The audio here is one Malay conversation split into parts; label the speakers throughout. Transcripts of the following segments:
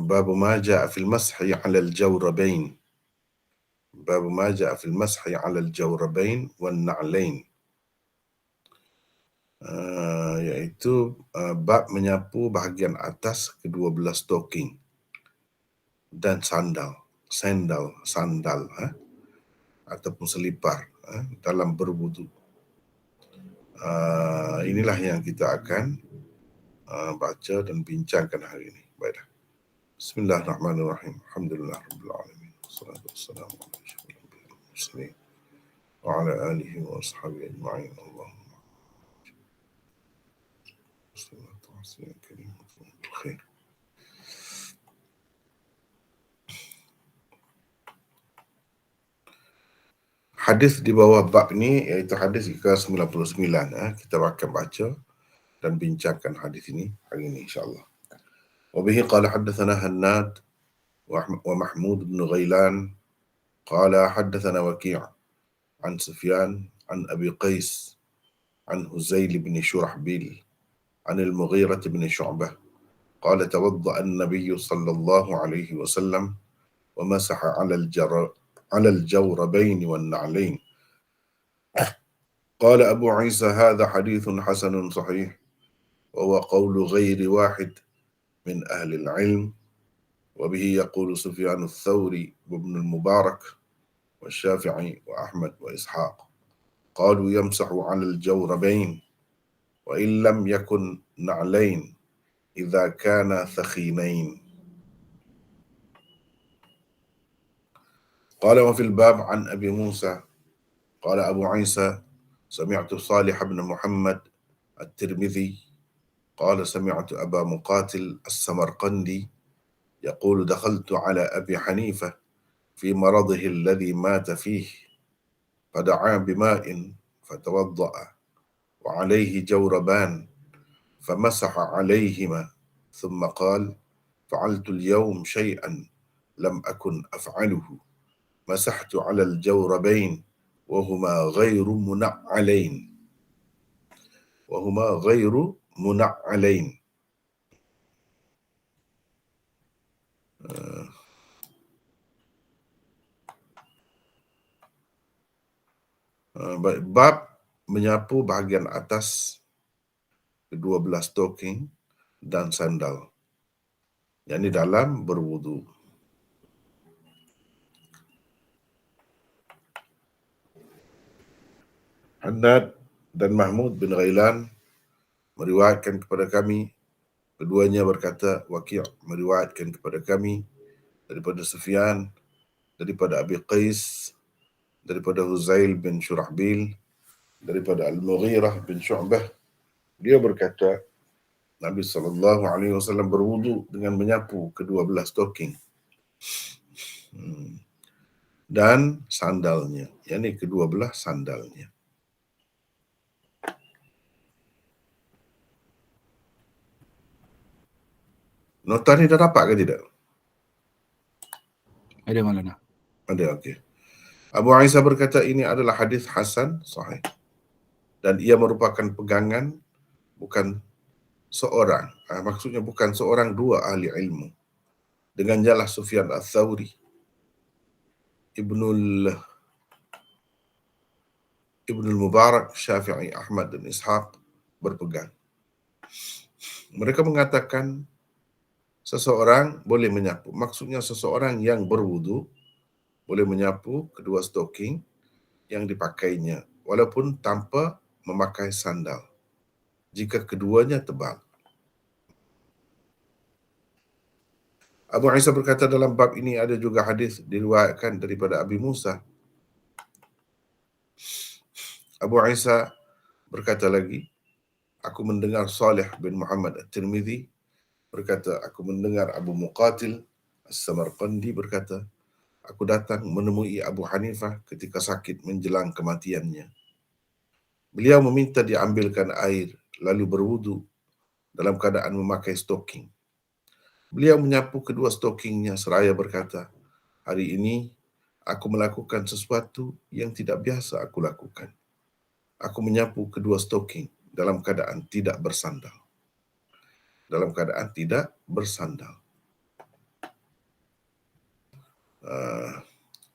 Speaker 1: Bab ma ja'a fil mashi 'ala al-jawrabain. Bab ma ja'a fil mashi 'ala al-jawrabain wan na'lain. Iaitu bab menyapu bahagian atas kedua belah stoking dan sandal ataupun selipar dalam berwudu. Inilah yang kita akan baca dan bincangkan hari ini. Baiklah. Bismillahirrahmanirrahim. Alhamdulillahirabbil alamin. Wassalatu wassalamu ala asyrafil anbiya'i wal mursalin wa ala alihi wa ashabihi ajma'in. Allahumma sallallahu alaihi wa sallam. Hadis di bawah bab ini iaitu hadis ke-99. Kita akan baca dan bincangkan hadis ini hari ini insya-Allah. Wa bihi qala haddatsana Hannad wa Mahmud bin Ghailan qala haddatsana Waki' an Sufyan an Abi Qais an Huzail bin Shurahbil an al-Mughirah bin Syu'bah qala tawadda'a an-nabiy sallallahu alaihi wasallam wa masaha 'ala al-jawrabain wan na'lain. قال أبو عيسى هذا حديث حسن صحيح وهو قول غير واحد من أهل العلم وبه يقول سفيان الثوري وابن المبارك والشافعي وأحمد وإسحاق قالوا يمسح على الجوربين وإن لم يكن نعلين إذا كان ثخينين. قال وفي الباب عن أبي موسى قال أبو عيسى سمعت صالح بن محمد الترمذي قال سمعت أبا مقاتل السمرقندي يقول دخلت على أبي حنيفة في مرضه الذي مات فيه فدعا بماء فتوضأ وعليه جوربان فمسح عليهما ثم قال فعلت اليوم شيئا لم أكن أفعله مسحت على الجوربين وهما غير منعلين. Bab menyapu bahagian atas kedua belah stoking dan sandal, yakni dalam berwudu. Hannad dan Mahmud bin Ghailan meriwayatkan kepada kami, keduanya berkata, Waki' meriwayatkan kepada kami daripada Sufyan, daripada Abi Qais, daripada Huzail bin Shurahbil, daripada Al-Mughirah bin Syu'bah. Dia berkata, Nabi SAW berwudu dengan menyapu kedua belah stoking dan sandalnya, yakni kedua belah sandalnya. Nota ni dah dapat ke tidak?
Speaker 2: Ada Maulana.
Speaker 1: Ada, okey. Abu Aisyah berkata ini adalah hadis hasan sahih dan ia merupakan pegangan bukan seorang, maksudnya bukan seorang, dua ahli ilmu. Dengan jalah Sufyan Ats-Tsauri, Ibnul Mubarak, Syafi'i, Ahmad dan Ishaq berpegang. Mereka mengatakan seseorang boleh menyapu. Maksudnya seseorang yang berwudu boleh menyapu kedua stoking yang dipakainya walaupun tanpa memakai sandal jika keduanya tebal. Abu Aisyah berkata dalam bab ini ada juga hadis diriwayatkan daripada Abi Musa. Abu Aisyah berkata lagi, aku mendengar Salih bin Muhammad At-Tirmidzi berkata, aku mendengar Abu Muqatil As-Samarqandi berkata, aku datang menemui Abu Hanifah ketika sakit menjelang kematiannya. Beliau meminta diambilkan air lalu berwudu dalam keadaan memakai stoking. Beliau menyapu kedua stokingnya seraya berkata, hari ini aku melakukan sesuatu yang tidak biasa aku lakukan. Aku menyapu kedua stoking dalam keadaan tidak bersandal.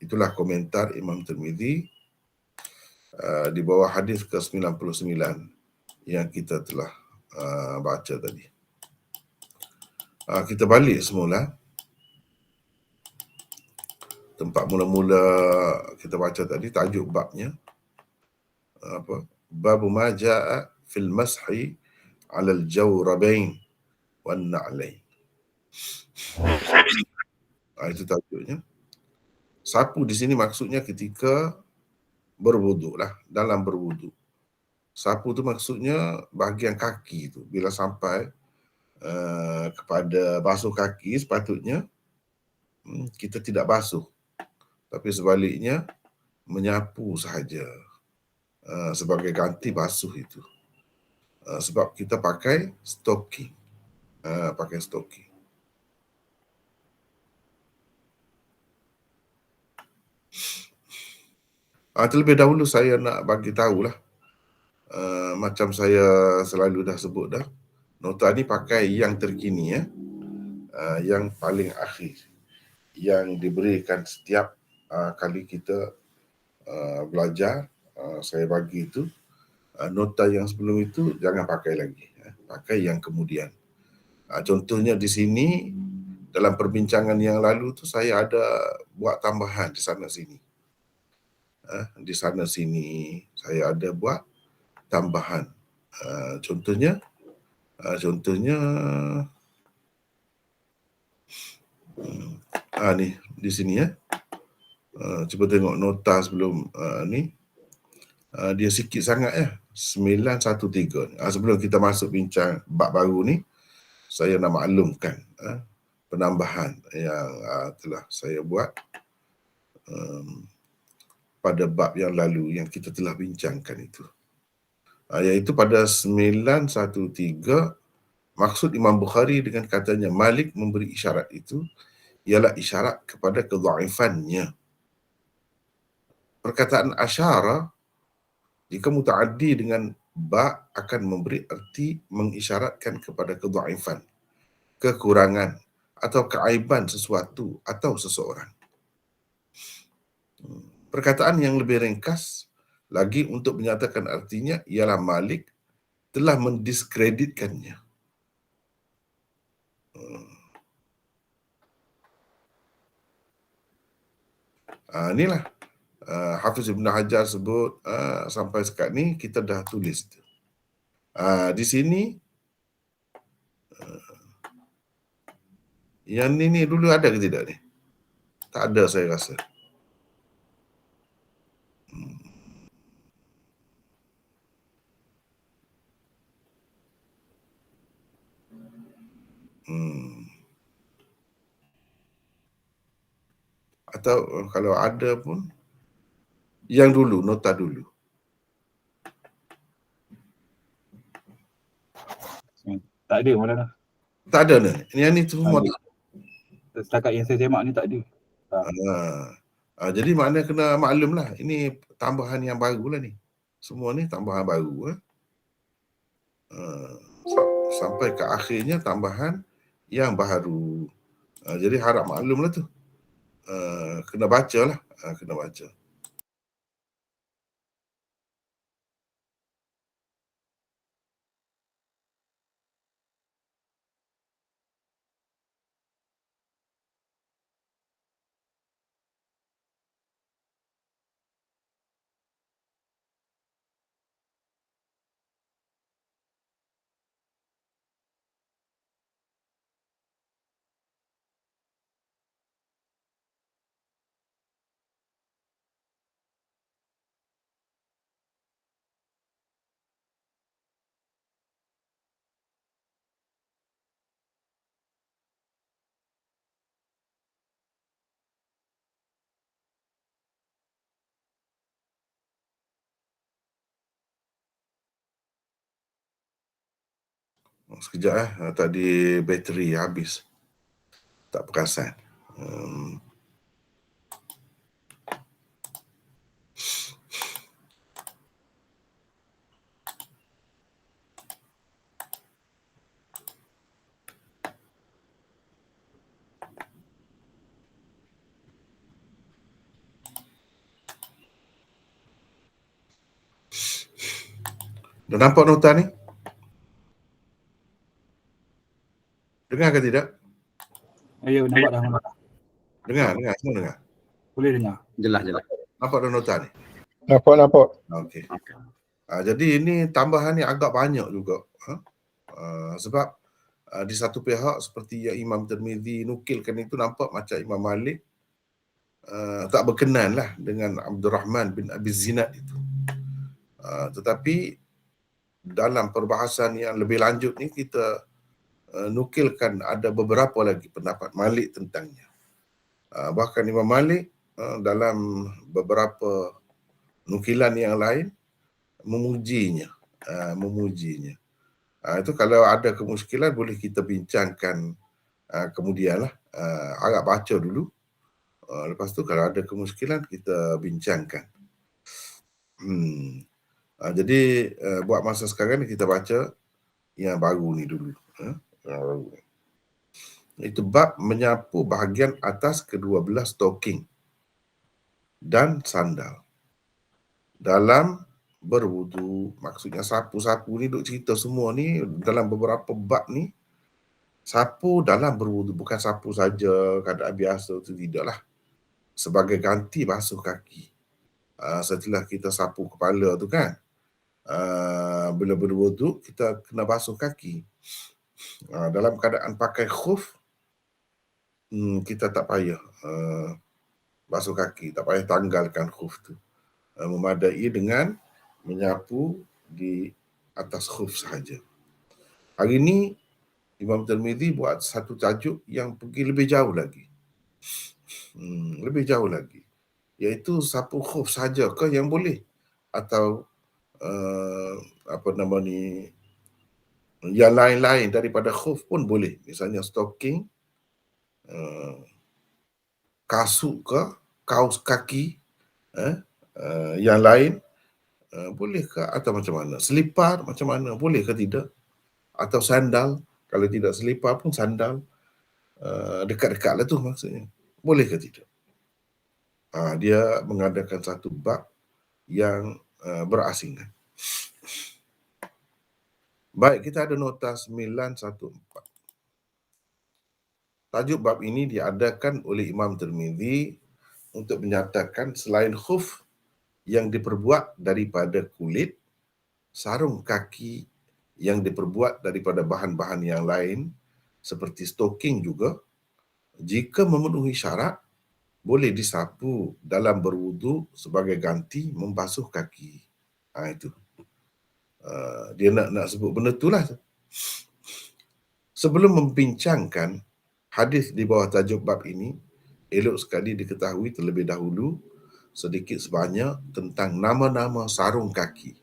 Speaker 1: Itulah komentar Imam Tirmizi di bawah hadis ke-99 yang kita telah baca tadi. Kita balik semula tempat mula-mula kita baca tadi, tajuk babnya apa? Bab ma jaa fil mashi 'ala al-jawrabain wan na'lain. Itu tajuknya. Sapu di sini maksudnya ketika berwuduk lah, dalam berwuduk. Sapu tu maksudnya bahagian kaki tu. Bila sampai kepada basuh kaki, sepatutnya kita tidak basuh. Tapi sebaliknya, menyapu sahaja sebagai ganti basuh itu. Sebab kita pakai stocking. Pakai stocking. Terlebih dahulu saya nak bagi tahulah, macam saya selalu dah sebut dah, nota ni pakai yang terkini ya, yang paling akhir, yang diberikan setiap kali kita belajar. Saya bagi itu, nota yang sebelum itu jangan pakai lagi, pakai yang kemudian. Contohnya di sini, dalam perbincangan yang lalu tu saya ada buat tambahan di sana sini. Di sana sini saya ada buat tambahan. Contohnya ni di sini ya. Cuba tengok nota sebelum ni. Dia sikit sangat ya. 913. Sebelum kita masuk bincang bab baru ni, saya nak maklumkan penambahan yang telah saya buat pada bab yang lalu yang kita telah bincangkan itu. Iaitu pada 913, maksud Imam Bukhari dengan katanya Malik memberi isyarat itu ialah isyarat kepada kedhaifannya. Perkataan asyara jika mutaaddi dengan ba akan memberi erti mengisyaratkan kepada kedhaifan, kekurangan atau keaiban sesuatu atau seseorang. Perkataan yang lebih ringkas lagi untuk menyatakan artinya ialah Malik telah mendiskreditkannya. Inilah Hafiz Ibn Hajar sebut sampai sekarang ni kita dah tulis. Di sini yang ni dulu ada ke tidak ni? Tak ada saya rasa. Atau kalau ada pun yang dulu, nota dulu.
Speaker 2: Tak ada Maulana.
Speaker 1: Tak ada ni. Yang ni semua
Speaker 2: setakat yang saya semak ni tak ada.
Speaker 1: Jadi makna kena maklum lah. Ini tambahan yang baru lah ni. Semua ni tambahan baru. Sampai ke akhirnya tambahan yang baru. Jadi harap maklum lah tu. Kena baca lah. Kena baca. Sekejap tadi bateri habis. Tak perasan. Dah nampak nota ni? Dengar ke tidak?
Speaker 2: Ya, nampak dah.
Speaker 1: Dengar, semua dengar.
Speaker 2: Boleh dengar.
Speaker 3: Jelas.
Speaker 1: Nampak dah nota ni?
Speaker 4: Nampak.
Speaker 1: Okey. Jadi ini tambahan ni agak banyak juga. Sebab di satu pihak seperti yang Imam Tirmizi nukilkan itu nampak macam Imam Malik tak berkenan lah dengan Abdul Rahman bin Abi Zinad itu. Tetapi dalam perbahasan yang lebih lanjut ni kita nukilkan ada beberapa lagi pendapat Malik tentangnya. Bahkan Imam Malik dalam beberapa nukilan yang lain memujinya. Itu kalau ada kemuskilan boleh kita bincangkan kemudian lah. Agak baca dulu. Lepas tu kalau ada kemuskilan kita bincangkan. Jadi buat masa sekarang ni kita baca yang baru ni dulu. Itu bab menyapu bahagian atas kedua belah stoking dan sandal dalam berwudu. Maksudnya sapu-sapu ni duk cerita semua ni dalam beberapa bab ni. Sapu dalam berwudu, bukan sapu saja keadaan biasa tu, tidaklah. Sebagai ganti basuh kaki. Setelah kita sapu kepala tu kan, bila berwudu kita kena basuh kaki. Dalam keadaan pakai khuf, kita tak payah basuh kaki, tak payah tanggalkan khuf tu. Memadai dengan menyapu di atas khuf sahaja. Hari ini Imam Tirmizi buat satu tajuk yang pergi lebih jauh lagi. Lebih jauh lagi. Iaitu sapu khuf sahaja ke yang boleh? Atau yang lain-lain daripada khuf pun boleh. Misalnya stocking, kasut ke, kaus kaki, yang lain, boleh ke atau macam mana? Selipar macam mana? Boleh ke tidak? Atau sandal, kalau tidak selipar pun sandal, dekat-dekat lah tu maksudnya. Boleh ke tidak? Dia mengadakan satu bab yang berasingan. Baik, kita ada nota 914. Tajuk bab ini diadakan oleh Imam Tirmizi untuk menyatakan selain khuf yang diperbuat daripada kulit, sarung kaki yang diperbuat daripada bahan-bahan yang lain seperti stocking juga, jika memenuhi syarat, boleh disapu dalam berwudu sebagai ganti membasuh kaki. Itu. Dia nak sebut benda tu lah. Sebelum membincangkan hadis di bawah tajuk bab ini, elok sekali diketahui terlebih dahulu sedikit sebanyak tentang nama-nama sarung kaki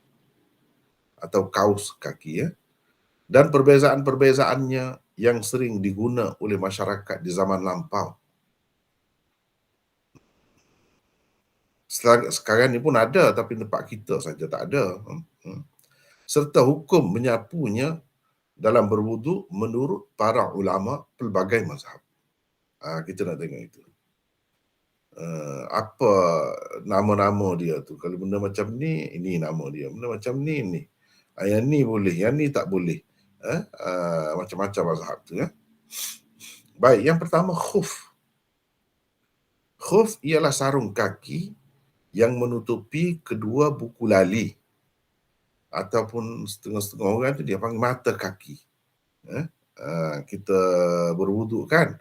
Speaker 1: atau kaus kaki, dan perbezaan-perbezaannya yang sering diguna oleh masyarakat di zaman lampau. Sekarang ni pun ada, tapi tempat kita saja tak ada. Serta hukum menyapunya dalam berwudu menurut para ulama pelbagai mazhab. Kita nak tengok itu. Apa nama-nama dia tu? Kalau benda macam ni, ini nama dia. Benda macam ni, ini. Yang ni boleh, yang ni tak boleh. Macam-macam mazhab tu. Baik, yang pertama khuf. Khuf ialah sarung kaki yang menutupi kedua buku lali. Ataupun setengah-setengah orang tu dia panggil mata kaki. Kita berwuduk kan,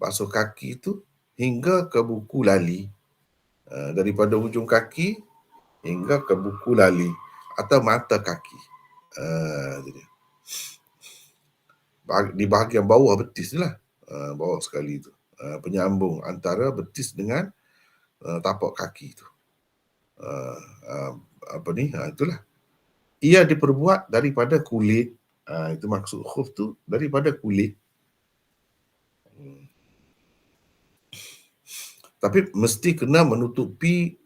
Speaker 1: basuh kaki tu hingga ke buku lali. Daripada ujung kaki hingga ke buku lali atau mata kaki. Di bahagian bawah betis lah. Bawah sekali tu. Penyambung antara betis dengan tapak kaki tu. Itulah. Ia diperbuat daripada kulit. Itu maksud khuf tu, daripada kulit. Tapi mesti kena menutupi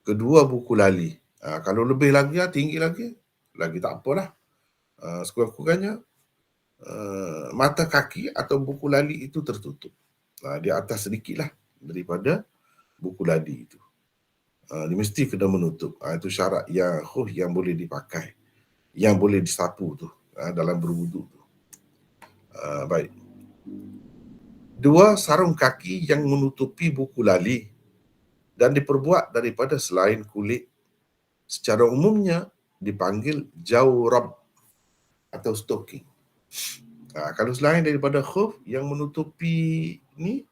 Speaker 1: kedua buku lali. Kalau lebih lagi, tinggi lagi tak apalah. Sekurang-kurangnya mata kaki atau buku lali itu tertutup. Di atas sedikit lah daripada buku lali itu. Dia mesti kena menutup. Itu syarat yang boleh dipakai. yang boleh disapu tu dalam berwuduk tu. Baik. 2, sarung kaki yang menutupi buku lali dan diperbuat daripada selain kulit. Secara umumnya dipanggil jawrab atau stocking. Kalau selain daripada khuf yang menutupi ni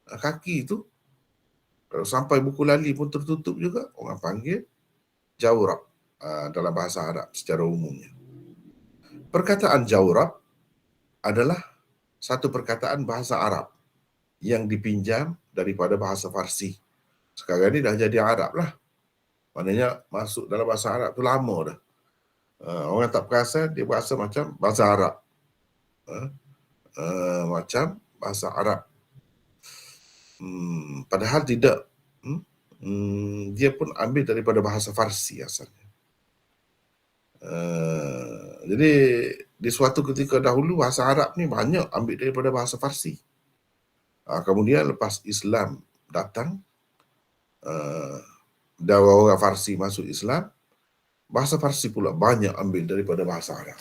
Speaker 1: kaki tu, kalau sampai buku lali pun tertutup juga, orang panggil jawrab dalam bahasa Arab secara umumnya. Perkataan jawrab adalah satu perkataan bahasa Arab yang dipinjam daripada bahasa Farsi. Sekarang ni dah jadi Arab lah. Maknanya masuk dalam bahasa Arab tu lama dah. Orang tak perasan, dia berasa macam bahasa Arab. Macam bahasa Arab. Padahal tidak. Dia pun ambil daripada bahasa Farsi asalnya. Jadi di suatu ketika dahulu bahasa Arab ni banyak ambil daripada bahasa Farsi. Kemudian lepas Islam datang, dan orang Farsi masuk Islam, bahasa Farsi pula banyak ambil daripada bahasa Arab.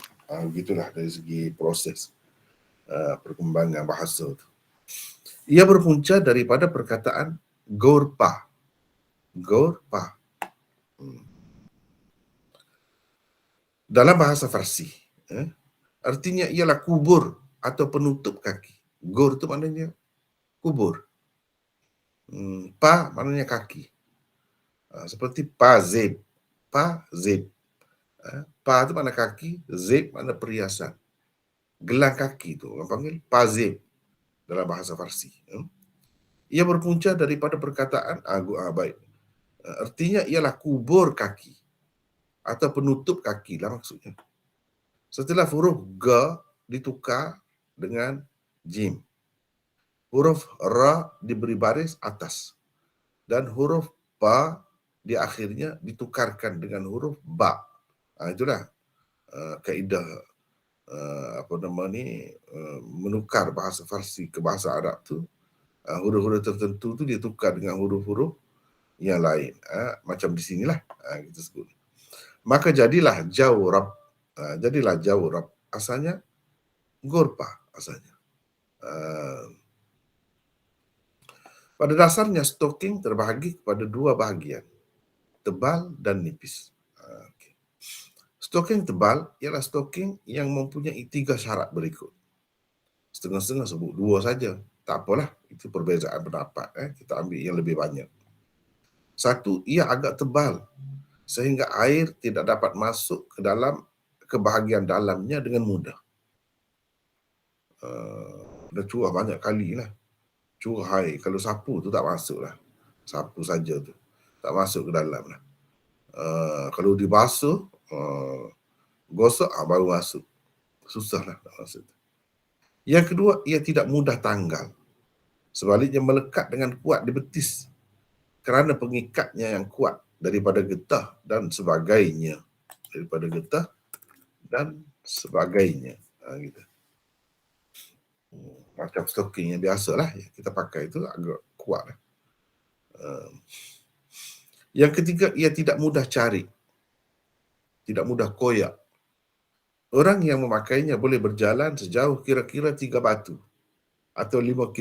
Speaker 1: Begitulah dari segi proses perkembangan bahasa tu. Ia berpunca daripada perkataan gorpa. Gorpa. Dalam bahasa Farsi, artinya ialah kubur atau penutup kaki. Gor tu maknanya kubur. Pa maknanya kaki. Seperti pazib. Pazib. Pa tu makna kaki, zib makna perhiasan. Gelang kaki tu orang panggil pazib dalam bahasa Farsi. Ia berpunca daripada perkataan baik. Artinya ialah kubur kaki atau penutup kaki lah maksudnya. Setelah huruf ga ditukar dengan jim. Huruf ra diberi baris atas dan huruf ba di akhirnya ditukarkan dengan huruf ba. Itulah kaedah menukar bahasa Farsi ke bahasa Arab tu. Huruf-huruf tertentu tu dia tukar dengan huruf-huruf yang lain. Macam di sinilah kita sebut. Maka jadilah jawrab. Jadilah jawrab. Asalnya gorpa asalnya. Pada dasarnya stocking terbahagi kepada dua bahagian, tebal dan nipis. Stocking tebal ialah stocking yang mempunyai 3 syarat berikut. Setengah-setengah sebut 2 saja. Tak apalah, itu perbezaan pendapat. Kita ambil yang lebih banyak. 1, ia agak tebal sehingga air tidak dapat masuk ke bahagian dalamnya dengan mudah. Dah curah banyak kali lah. Curah air. Kalau sapu tu tak masuk lah. Sapu saja tu. Tak masuk ke dalam lah. Kalau dibasuh, gosok baru masuk. Susah lah tak masuk. Yang kedua, ia tidak mudah tanggal. Sebaliknya melekat dengan kuat di betis kerana pengikatnya yang kuat daripada getah dan sebagainya. Daripada getah dan sebagainya. Gitu. Macam stocking yang biasalah kita pakai itu agak kuat. Yang ketiga, ia tidak mudah cari. Tidak mudah koyak. Orang yang memakainya boleh berjalan sejauh kira-kira 3 batu atau 5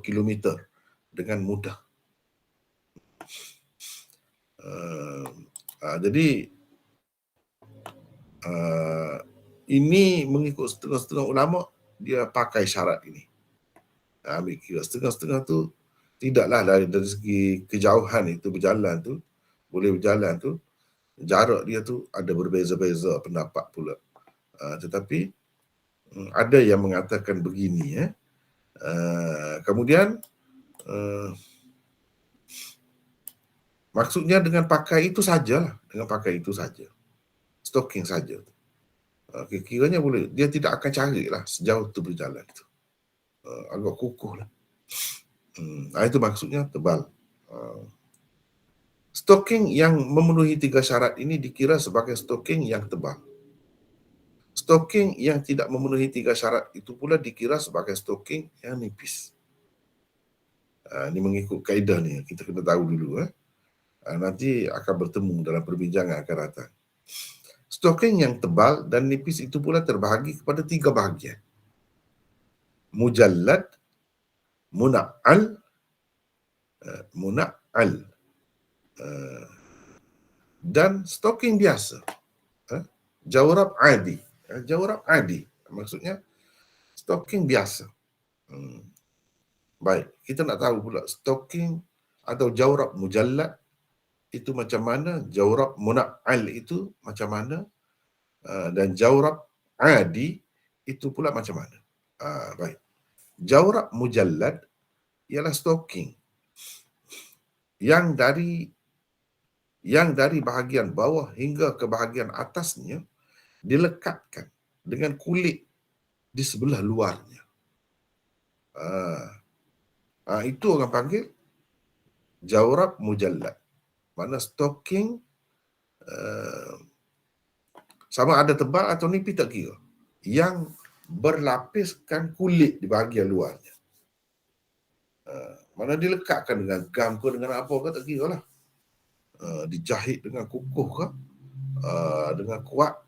Speaker 1: kilometer dengan mudah. Jadi ini mengikut setengah-setengah ulama dia pakai syarat ini. Ambil kira setengah-setengah tu tidaklah dari segi kejauhan itu berjalan tu, boleh berjalan tu, jarak dia tu ada berbeza-beza pendapat pula. Tetapi ada yang mengatakan begini. Kemudian maksudnya dengan pakai itu sajalah, dengan pakai itu saja, stocking saja. Kiranya boleh, dia tidak akan carilah sejauh tu berjalan tu. Agak kukuh lah. Itu maksudnya tebal. Stocking yang memenuhi 3 syarat ini dikira sebagai stocking yang tebal. Stocking yang tidak memenuhi 3 syarat itu pula dikira sebagai stocking yang nipis. Ini mengikut kaedah ni, kita kena tahu dulu. Nanti akan bertemu dalam perbincangan akan datang. Stocking yang tebal dan nipis itu pula terbahagi kepada 3 bahagian. Mujallad, muna'al, dan stocking biasa. Jawrab adi. Jawrab adi. Maksudnya stocking biasa. Baik, kita nak tahu pula stocking atau jawrab mujallad itu macam mana, jawrab muna'al itu macam mana, dan jawrab adi itu pula macam mana. Baik. Jawrab mujallad ialah stocking yang dari bahagian bawah hingga ke bahagian atasnya dilekatkan dengan kulit di sebelah luarnya. Itu orang panggil jawrab mujallad. Mana stocking sama ada tebal atau nipis tak kira, yang berlapiskan kulit di bahagian luarnya. Mana dilekatkan dengan gam ke, dengan apa ke tak kira lah. Dijahit dengan kukuh ke, dengan kuat.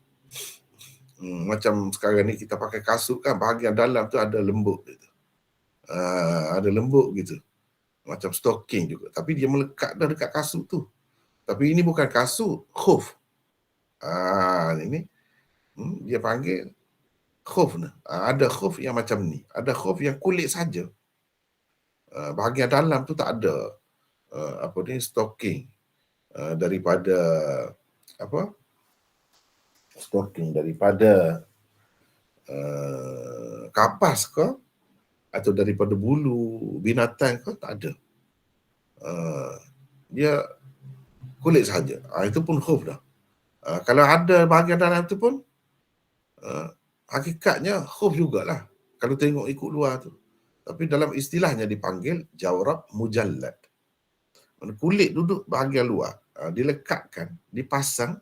Speaker 1: Macam sekarang ni kita pakai kasut kan, bahagian dalam tu ada lembut gitu. Ada lembut gitu. Macam stocking juga. Tapi dia melekat dah dekat kasut tu. Tapi ini bukan kasut, khuf. Ini dia panggil khuf. Ada khuf yang macam ni. Ada khuf yang kulit saja. Bahagian dalam tu tak ada stocking daripada stocking daripada kapas ke atau daripada bulu binatang ke, tak ada. Dia kulit saja. Itu pun khuf dah. Kalau ada bahagian dalam tu pun hakikatnya khuf jugalah kalau tengok ikut luar tu. Tapi dalam istilahnya dipanggil jawrab mujallad. Kulit duduk bahagian luar, dilekatkan, dipasang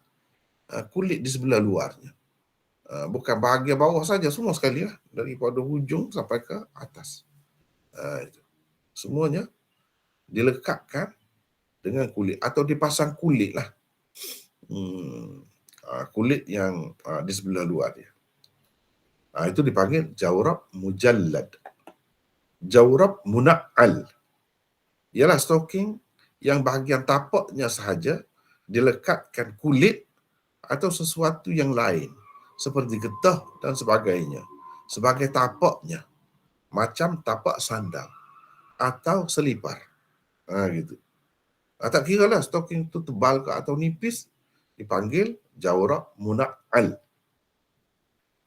Speaker 1: kulit di sebelah luarnya. Bukan bahagian bawah saja, semua sekali lah, daripada hujung sampai ke atas. Itu. Semuanya dilekatkan dengan kulit atau dipasang kulit lah. Kulit yang di sebelah luar dia. Itu dipanggil jawrab mujallad. Jawrab muna'al ialah stocking yang bahagian tapaknya sahaja dilekatkan kulit atau sesuatu yang lain seperti getah dan sebagainya sebagai tapaknya, macam tapak sandal atau selipar. Gitu. Tak kira lah stocking tu tebal ke atau nipis, dipanggil jawrab muna'al.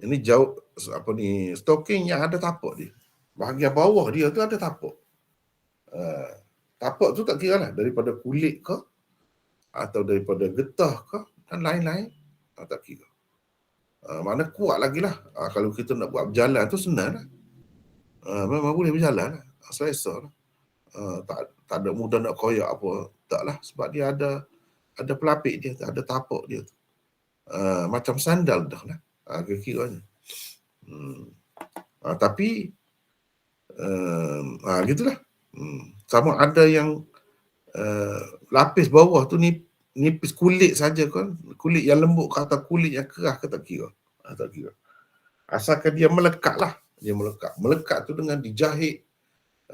Speaker 1: Ini stocking yang ada tapak dia. Bahagian bawah dia tu ada tapak. Tapak tu tak kira lah daripada kulit ke atau daripada getah ke dan lain-lain. Tak kira. Mana kuat lagi lah. Kalau kita nak buat berjalan tu senang lah. Memang boleh berjalan lah. Selesa lah. Tak ada mudah nak koyak apa. Tak lah. Sebab dia ada pelapik dia, ada tapak dia tu. Macam sandal dah lah. Kira-kiranya. Tapi gitulah. Sama ada yang lapis bawah tu nipis kulit saja kan, kulit yang lembut ke atau kulit yang keras ke, tak kira. Tak kira. Asalkan dia melekat lah. Dia melekat tu dengan dijahit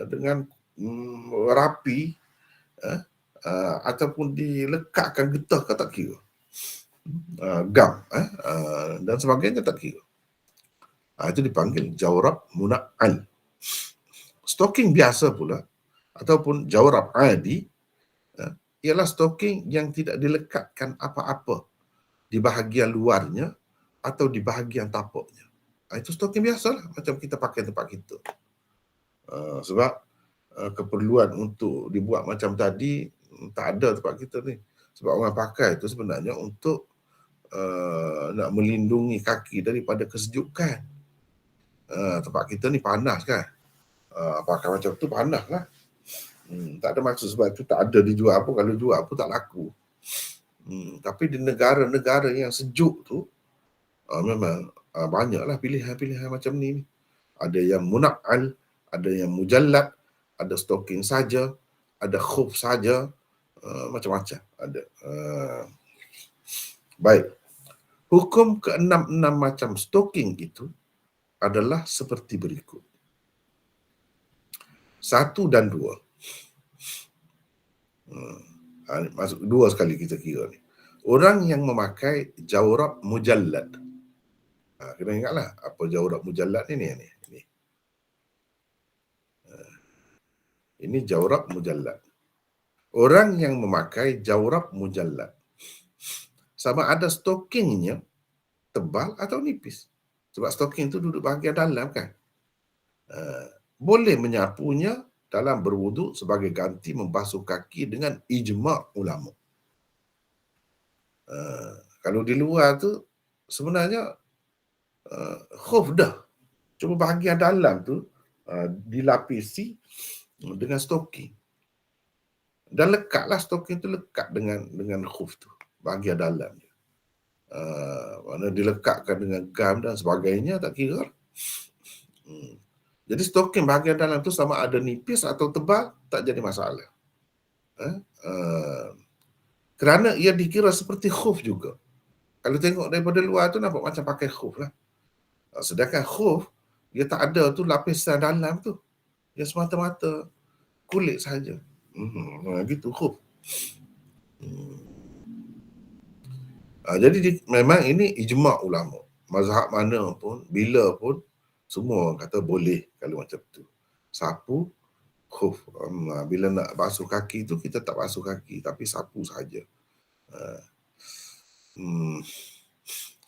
Speaker 1: dengan rapi, ataupun dilekatkan getah ke, tak kira. Gam dan sebagainya, tak kira. Itu dipanggil jawrab muna'al. Stocking biasa pula ataupun jawrab adi ialah stocking yang tidak dilekatkan apa-apa di bahagian luarnya atau di bahagian tapaknya. Itu stocking biasa lah, macam kita pakai tempat kita. Sebab keperluan untuk dibuat macam tadi tak ada tempat kita ni. Sebab orang pakai itu sebenarnya untuk nak melindungi kaki daripada kesejukan. Tempat kita ni panas kan. Pakai macam tu panas lah. Tak ada maksud, sebab tu tak ada dijual apa. Kalau jual pun tak laku. Tapi di negara-negara yang sejuk tu memang banyaklah pilihan-pilihan macam ni. Ada yang muna'al, ada yang mujallad, ada stocking saja, ada khuf saja, macam-macam ada. Baik. Hukum ke-6 macam stocking itu adalah seperti berikut. 1 dan 2. Masuk 2 sekali kita kira ni. Orang yang memakai jawrab mujallad. Kena ingatlah apa jawrab mujallad ni. Ini jawrab mujallad. Orang yang memakai jawrab mujallad, sama ada stockingnya tebal atau nipis. Sebab stocking itu duduk bahagian dalam kan. Boleh menyapunya dalam berwuduk sebagai ganti membasuh kaki dengan ijma' ulama. Kalau di luar tu sebenarnya khuf dah. Cuma bahagian dalam tu dilapisi dengan stocking. Dan lekatlah stocking tu lekat dengan khuf tu, bahagian dalam dia. Mana dilekatkan dengan gam dan sebagainya, tak kira. Jadi stocking bahagian dalam tu sama ada nipis atau tebal, tak jadi masalah. Kerana ia dikira seperti khuf juga. Kalau tengok daripada luar tu nampak macam pakai khuf lah. Sedangkan khuf, dia tak ada tu lapisan dalam tu. Dia semata-mata kulit sahaja. Gitu khuf. Jadi memang ini ijma' ulama. Mazhab mana pun, bila pun, semua kata boleh kalau macam tu. Sapu, khuf. Bila nak basuh kaki tu, kita tak basuh kaki, tapi sapu sahaja.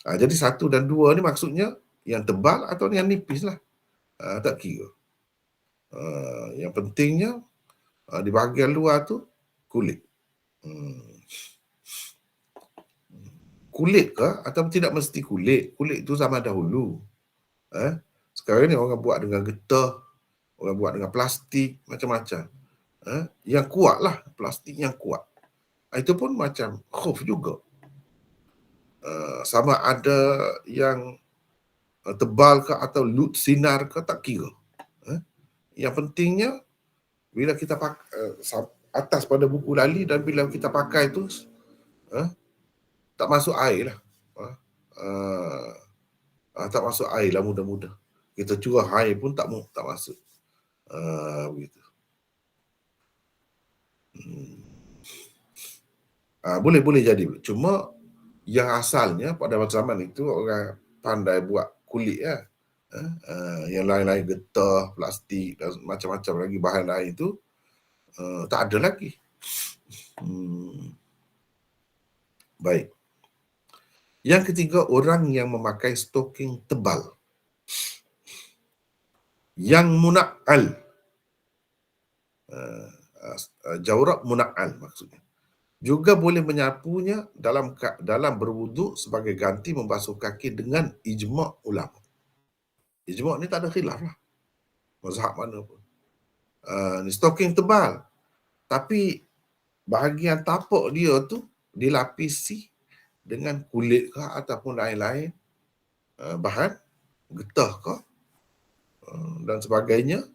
Speaker 1: Jadi 1 dan 2 ni maksudnya yang tebal atau yang nipis lah. Tak kira. Yang pentingnya di bahagian luar tu kulit. Kulit ke atau tidak mesti kulit? Kulit itu zaman dahulu. Sekarang ni orang buat dengan getah, orang buat dengan plastik, macam-macam. Yang kuat lah, plastik yang kuat. Itu pun macam khuf juga. Sama ada yang tebal ke atau lut sinar ke, tak kira. Yang pentingnya bila kita pakai atas pada buku lali dan bila kita pakai tu tak masuk air lah. Tak masuk air lah mudah-mudah. Kita curah air pun tak masuk. Begitu. Boleh jadi. Cuma yang asalnya pada zaman itu orang pandai buat kulit ya. Yang lain-lain getah, plastik dan macam-macam lagi bahan lain itu tak ada lagi. Baik. Yang ketiga, orang yang memakai stocking tebal. Yang muna'al. Jawrab muna'al maksudnya. Juga boleh menyapunya dalam berwuduk sebagai ganti membasuh kaki dengan ijma' ulama. Ijma' ni tak ada khilaf lah. Mazhab mana pun. Ni stocking tebal. Tapi bahagian tapak dia tu dilapisi dengan kulit ke ataupun lain-lain bahan, getah ke dan sebagainya.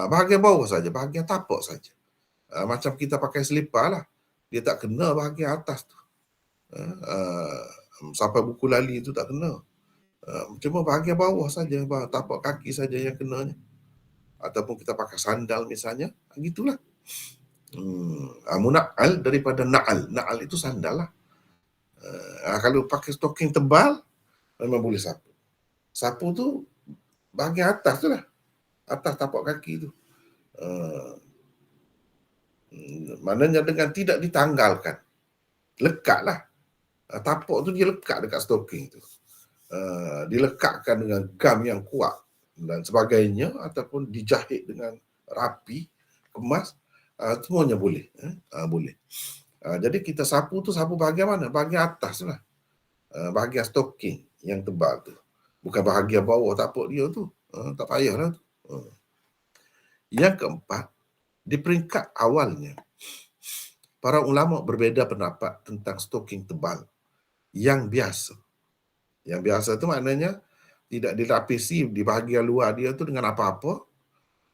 Speaker 1: Bahagian bawah saja, bahagian tapak saja. Macam kita pakai selipar lah. Dia tak kena bahagian atas tu. Sampai buku lali tu tak kena. Cuma bahagian bawah saja, tapak kaki saja yang kenanya. Ataupun kita pakai sandal misalnya, gitulah. Muna'al daripada na'al. Na'al itu sandal lah. Kalau pakai stocking tebal, memang boleh sapu. Sapu tu bahagian atas tu lah. Atas tapak kaki tu. Maknanya dengan tidak ditanggalkan. Lekat lah. Tapak tu dia lekat dekat stocking tu. Dilekatkan dengan gam yang kuat dan sebagainya ataupun dijahit dengan rapi, kemas, semuanya boleh. Boleh. Jadi kita sapu tu sapu bahagian mana? Bahagian atas lah. Bahagian stocking yang tebal tu. Bukan bahagian bawah tapak dia tu. Tak payahlah tu. Yang keempat, di peringkat awalnya, para ulama berbeza pendapat tentang stocking tebal yang biasa. Yang biasa tu maknanya tidak dilapisi di bahagian luar dia tu dengan apa-apa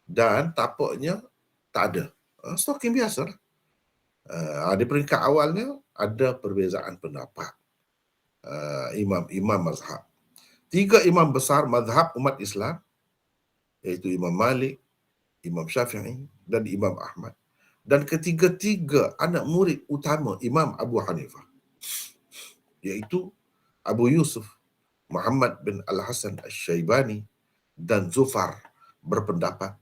Speaker 1: dan tapaknya tak ada. Stocking biasa lah. Di peringkat awalnya ada perbezaan pendapat. imam-imam mazhab. 3 imam besar mazhab umat Islam, iaitu Imam Malik, Imam Syafi'i dan Imam Ahmad. Dan ketiga-tiga anak murid utama Imam Abu Hanifah, iaitu Abu Yusuf, Muhammad bin Al-Hasan Al-Syaibani dan Zufar, berpendapat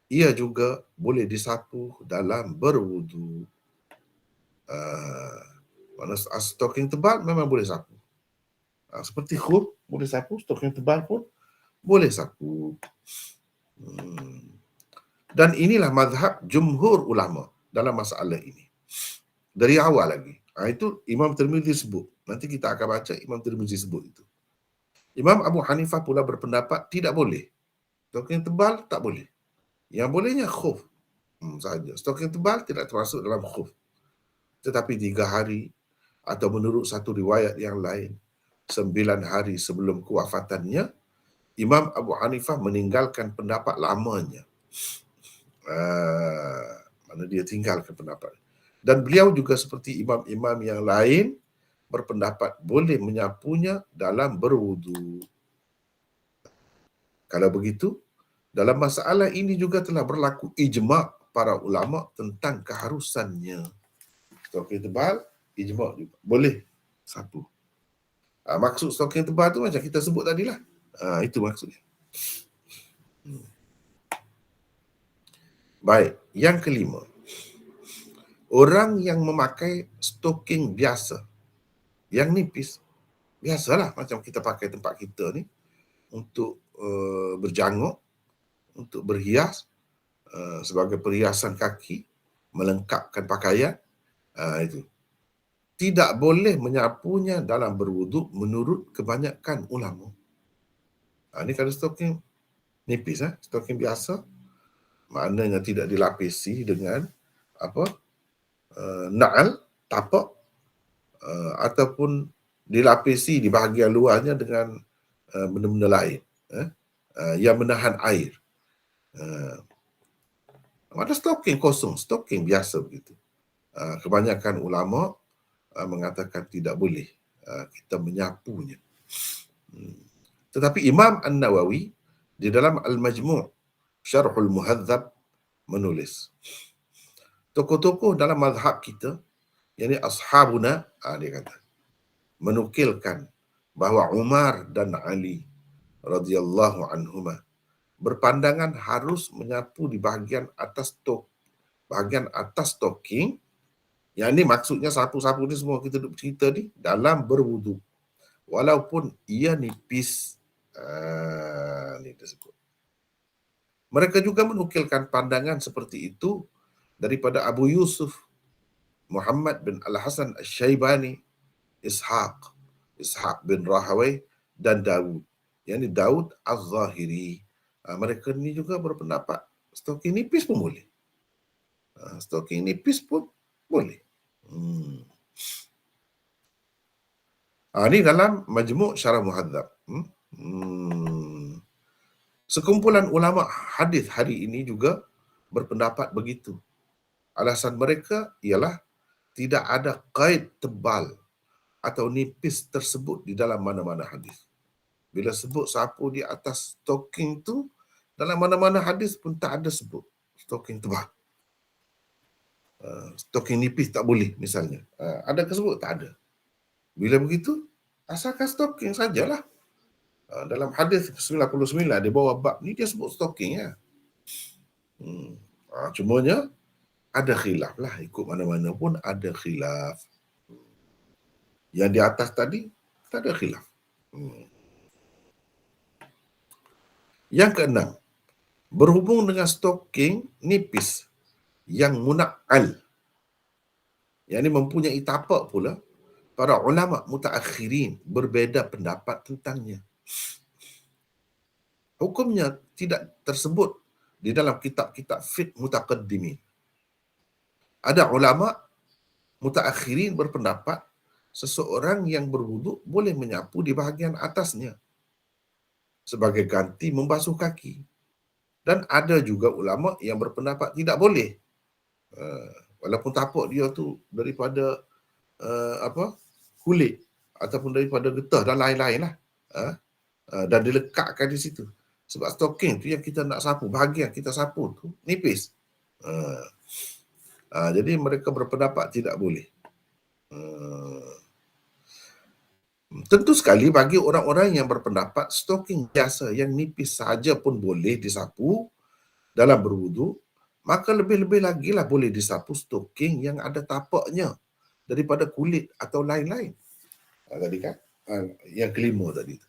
Speaker 1: ia juga boleh disapu dalam berwudu. Mana stocking tebal memang boleh sapu. Seperti khuf boleh sapu, stocking tebal pun boleh sapu. Dan inilah mazhab jumhur ulama dalam masalah ini. Dari awal lagi. Itu Imam Tirmizi sebut. Nanti kita akan baca Imam Tirmizi sebut itu. Imam Abu Hanifah pula berpendapat tidak boleh. Stocking tebal tak boleh. Yang bolehnya khuf sahaja. Stocking tebal tidak termasuk dalam khuf. Tetapi 3 hari atau menurut satu riwayat yang lain 9 hari sebelum kewafatannya, Imam Abu Hanifah meninggalkan pendapat lamanya. Mana dia tinggalkan pendapat. Dan beliau juga seperti imam-imam yang lain berpendapat boleh menyapunya dalam berwudu. Kalau begitu, dalam masalah ini juga telah berlaku ijma' para ulama tentang keharusannya. Stocking tebal, ijma' juga. Boleh sapu. Maksud stocking tebal tu macam kita sebut tadilah. Itu maksudnya. Baik, yang kelima. Orang yang memakai stocking biasa, yang nipis, biasalah macam kita pakai tempat kita ni, untuk berjanguk, untuk berhias, sebagai perhiasan kaki, melengkapkan pakaian, itu. Tidak boleh menyapunya dalam berwuduk menurut kebanyakan ulama. Ini kalau stocking nipis, stocking biasa, maknanya tidak dilapisi dengan na'al, tapak, ataupun dilapisi di bahagian luarnya dengan benda-benda lain yang menahan air. Ada stocking kosong, stocking biasa begitu. Kebanyakan ulama mengatakan tidak boleh kita menyapunya. Tetapi Imam An-Nawawi di dalam Al-Majmu' Syarhul Muhadzab menulis, tokoh-tokoh dalam mazhab kita, yakni ashabuna, dia kata, menukilkan bahawa Umar dan Ali radhiyallahu anhuma berpandangan harus menyapu di bahagian atas stocking. Yang ni maksudnya sapu-sapu ni semua kita duk cerita ni dalam berwudu, walaupun ia nipis. Ni disebut. Mereka juga menukilkan pandangan seperti itu daripada Abu Yusuf, Muhammad bin Al-Hasan Al-Syaibani, Ishaq bin Rahawai dan Daud. Yang ni Daud Az-Zahiri. Mereka ni juga berpendapat stocking nipis pun boleh. Stocking nipis pun boleh. Ini dalam Majmu' Syarah Muhadzab. Sekumpulan ulama hadis hari ini juga berpendapat begitu. Alasan mereka ialah tidak ada qaid tebal atau nipis tersebut di dalam mana-mana hadis. Bila sebut sapu di atas stocking tu, dalam mana-mana hadis pun tak ada sebut stocking tebal. Stocking nipis tak boleh misalnya. Ada sebut? Tak ada. Bila begitu, asalkan stocking sajalah. Dalam hadis 99 di bawah bab ni dia sebut stocking ya. Cumanya ada khilaf lah, ikut mana-mana pun ada khilaf. Yang di atas tadi tak ada khilaf. Yang keenam, berhubung dengan stocking nipis yang muna'al, yang ini mempunyai tapak pula, para ulama mutaakhirin berbeza pendapat tentangnya. Hukumnya tidak tersebut di dalam kitab-kitab fiqh mutaqaddimin. Ada ulama mutaakhirin berpendapat seseorang yang berwuduk boleh menyapu di bahagian atasnya sebagai ganti membasuh kaki. Dan ada juga ulama yang berpendapat tidak boleh. Walaupun tapak dia tu daripada kulit ataupun daripada getah dan lain-lain lah. Dan dilekatkan di situ. Sebab stocking tu yang kita nak sapu, bahagian kita sapu tu nipis. Jadi mereka berpendapat tidak boleh. Tentu sekali bagi orang-orang yang berpendapat stocking biasa yang nipis sahaja pun boleh disapu dalam berwudu, maka lebih-lebih lagi lah boleh disapu stocking yang ada tapaknya daripada kulit atau lain-lain. Tadi kan, yang kelima tadi tu.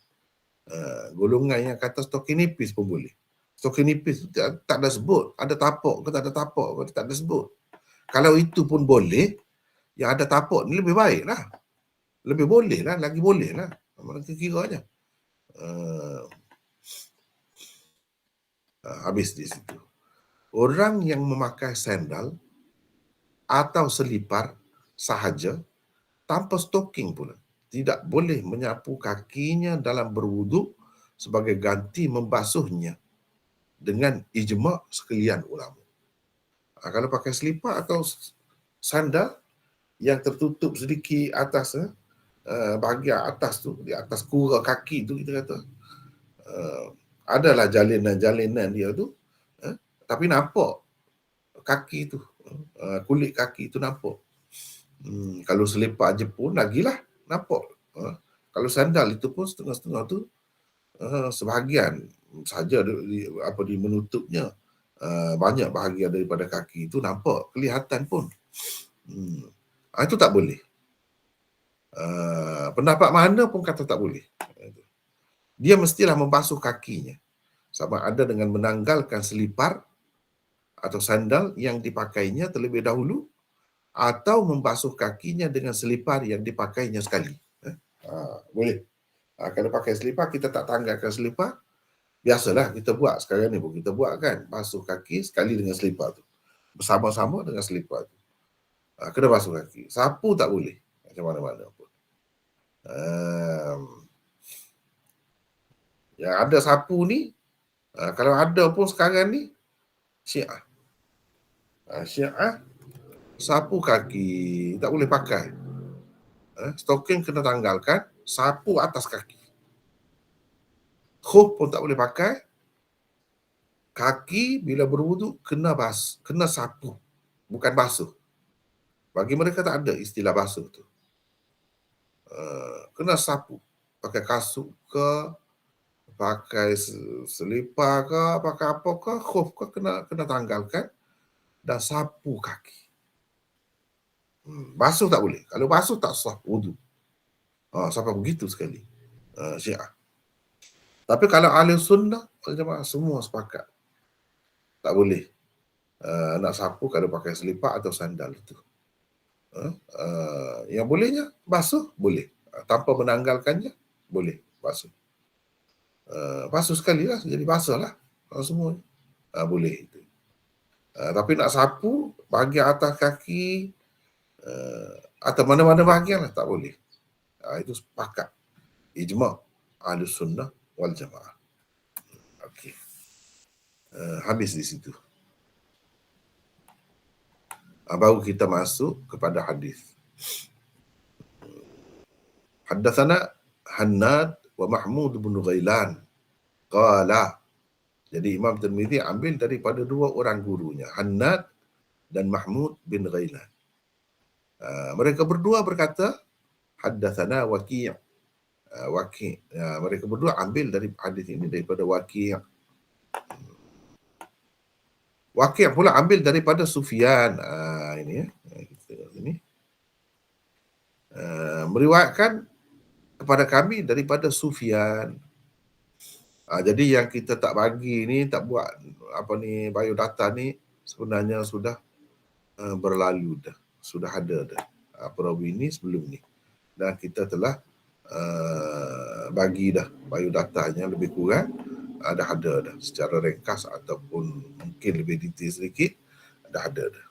Speaker 1: Golongan yang kata stocking nipis pun boleh. Stocking nipis tak ada sebut ada tapak ke tak ada tapak ke, tak ada sebut. Kalau itu pun boleh, yang ada tapak ni lebih baik lah. Lebih boleh lah, lagi boleh lah. Mereka kiranya. Habis di situ. Orang yang memakai sandal atau selipar sahaja tanpa stocking pula tidak boleh menyapu kakinya dalam berwudu sebagai ganti membasuhnya dengan ijma' sekalian ulama. Kalau pakai selipar atau sandal yang tertutup sedikit atas, bahagian atas tu, di atas kura kaki tu kita kata, adalah jalinan-jalinan dia tu, tapi nampak kaki tu, kulit kaki tu nampak. Kalau selipar je pun lagilah nampak. Kalau sandal itu pun setengah-setengah tu, sebahagian saja di menutupnya, banyak bahagian daripada kaki itu nampak, kelihatan pun. Itu tak boleh. Pendapat mana pun kata tak boleh. Dia mestilah membasuh kakinya, sama ada dengan menanggalkan selipar atau sandal yang dipakainya terlebih dahulu, atau membasuh kakinya dengan selipar yang dipakainya sekali. Boleh. Kalau pakai selipar, kita tak tanggalkan selipar, biasalah kita buat sekarang ni pun kita buat kan, basuh kaki sekali dengan selipar tu, bersama-sama dengan selipar tu. Kena basuh kaki. Sapu tak boleh macam mana-mana pun. Yang ada sapu ni, kalau ada pun sekarang ni, Syiah. Syiah sapu kaki tak boleh pakai. Stocking kena tanggalkan, sapu atas kaki. Khuf pun tak boleh pakai. Kaki bila berwudu kena sapu, bukan basuh. Bagi mereka tak ada istilah basuh tu. Kena sapu. Pakai kasut ke, pakai selipar ke, pakai apa ke, khuf ke, kena tanggalkan dan sapu kaki. Basuh tak boleh. Kalau basuh tak sah wudu. Sampai begitu sekali Syiah. Tapi kalau ahli sunnah, semua sepakat tak boleh nak sapu kalau pakai selipar atau sandal itu. Yang bolehnya basuh boleh, tanpa menanggalkannya boleh basuh. Basuh sekali lah, jadi basah lah semua. Boleh itu. Tapi nak sapu bahagian atas kaki atau mana-mana bahagian lah tak boleh. Itu sepakat ijma' ahli sunnah wal jamaah. Okey. Habis di situ. Baru kita masuk kepada hadis. Haddatsana Hannad wa Mahmud bin Ghailan qala. Jadi Imam Tirmizi ambil daripada dua orang gurunya, Hannad dan Mahmud bin Ghailan. Mereka berdua berkata, haddatsana Waki'. Mereka berdua ambil dari hadis ini daripada Waki'. Waki' pula ambil daripada Sufyan. Ini ya. Ini. Meriwayatkan kepada kami daripada Sufyan. Jadi yang kita tak bagi ni, tak buat biodata ni, sebenarnya sudah berlalu dah. Sudah ada dah. Perawi ni sebelum ni. Dan kita telah bagi dah biodatanya lebih kurang. Dah ada dah. Secara ringkas ataupun mungkin lebih detail sedikit, dah ada dah.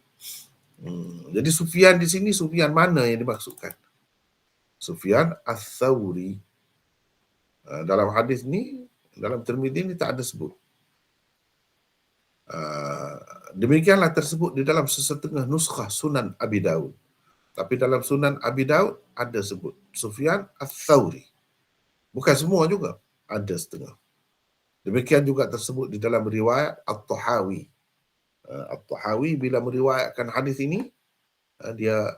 Speaker 1: Jadi Sufyan di sini, Sufyan mana yang dimaksudkan? Sufyan Ats-Tsauri. Dalam hadis ni, dalam Tirmizi ni tak ada sebut. Demikianlah tersebut di dalam sesetengah nuskhah Sunan Abi Daud. Tapi dalam Sunan Abi Daud ada sebut Sufyan Ats-Tsauri. Bukan semua juga, ada setengah. Demikian juga tersebut di dalam riwayat At-Tahawi. At-Tahawi bila meriwayatkan hadis ini, dia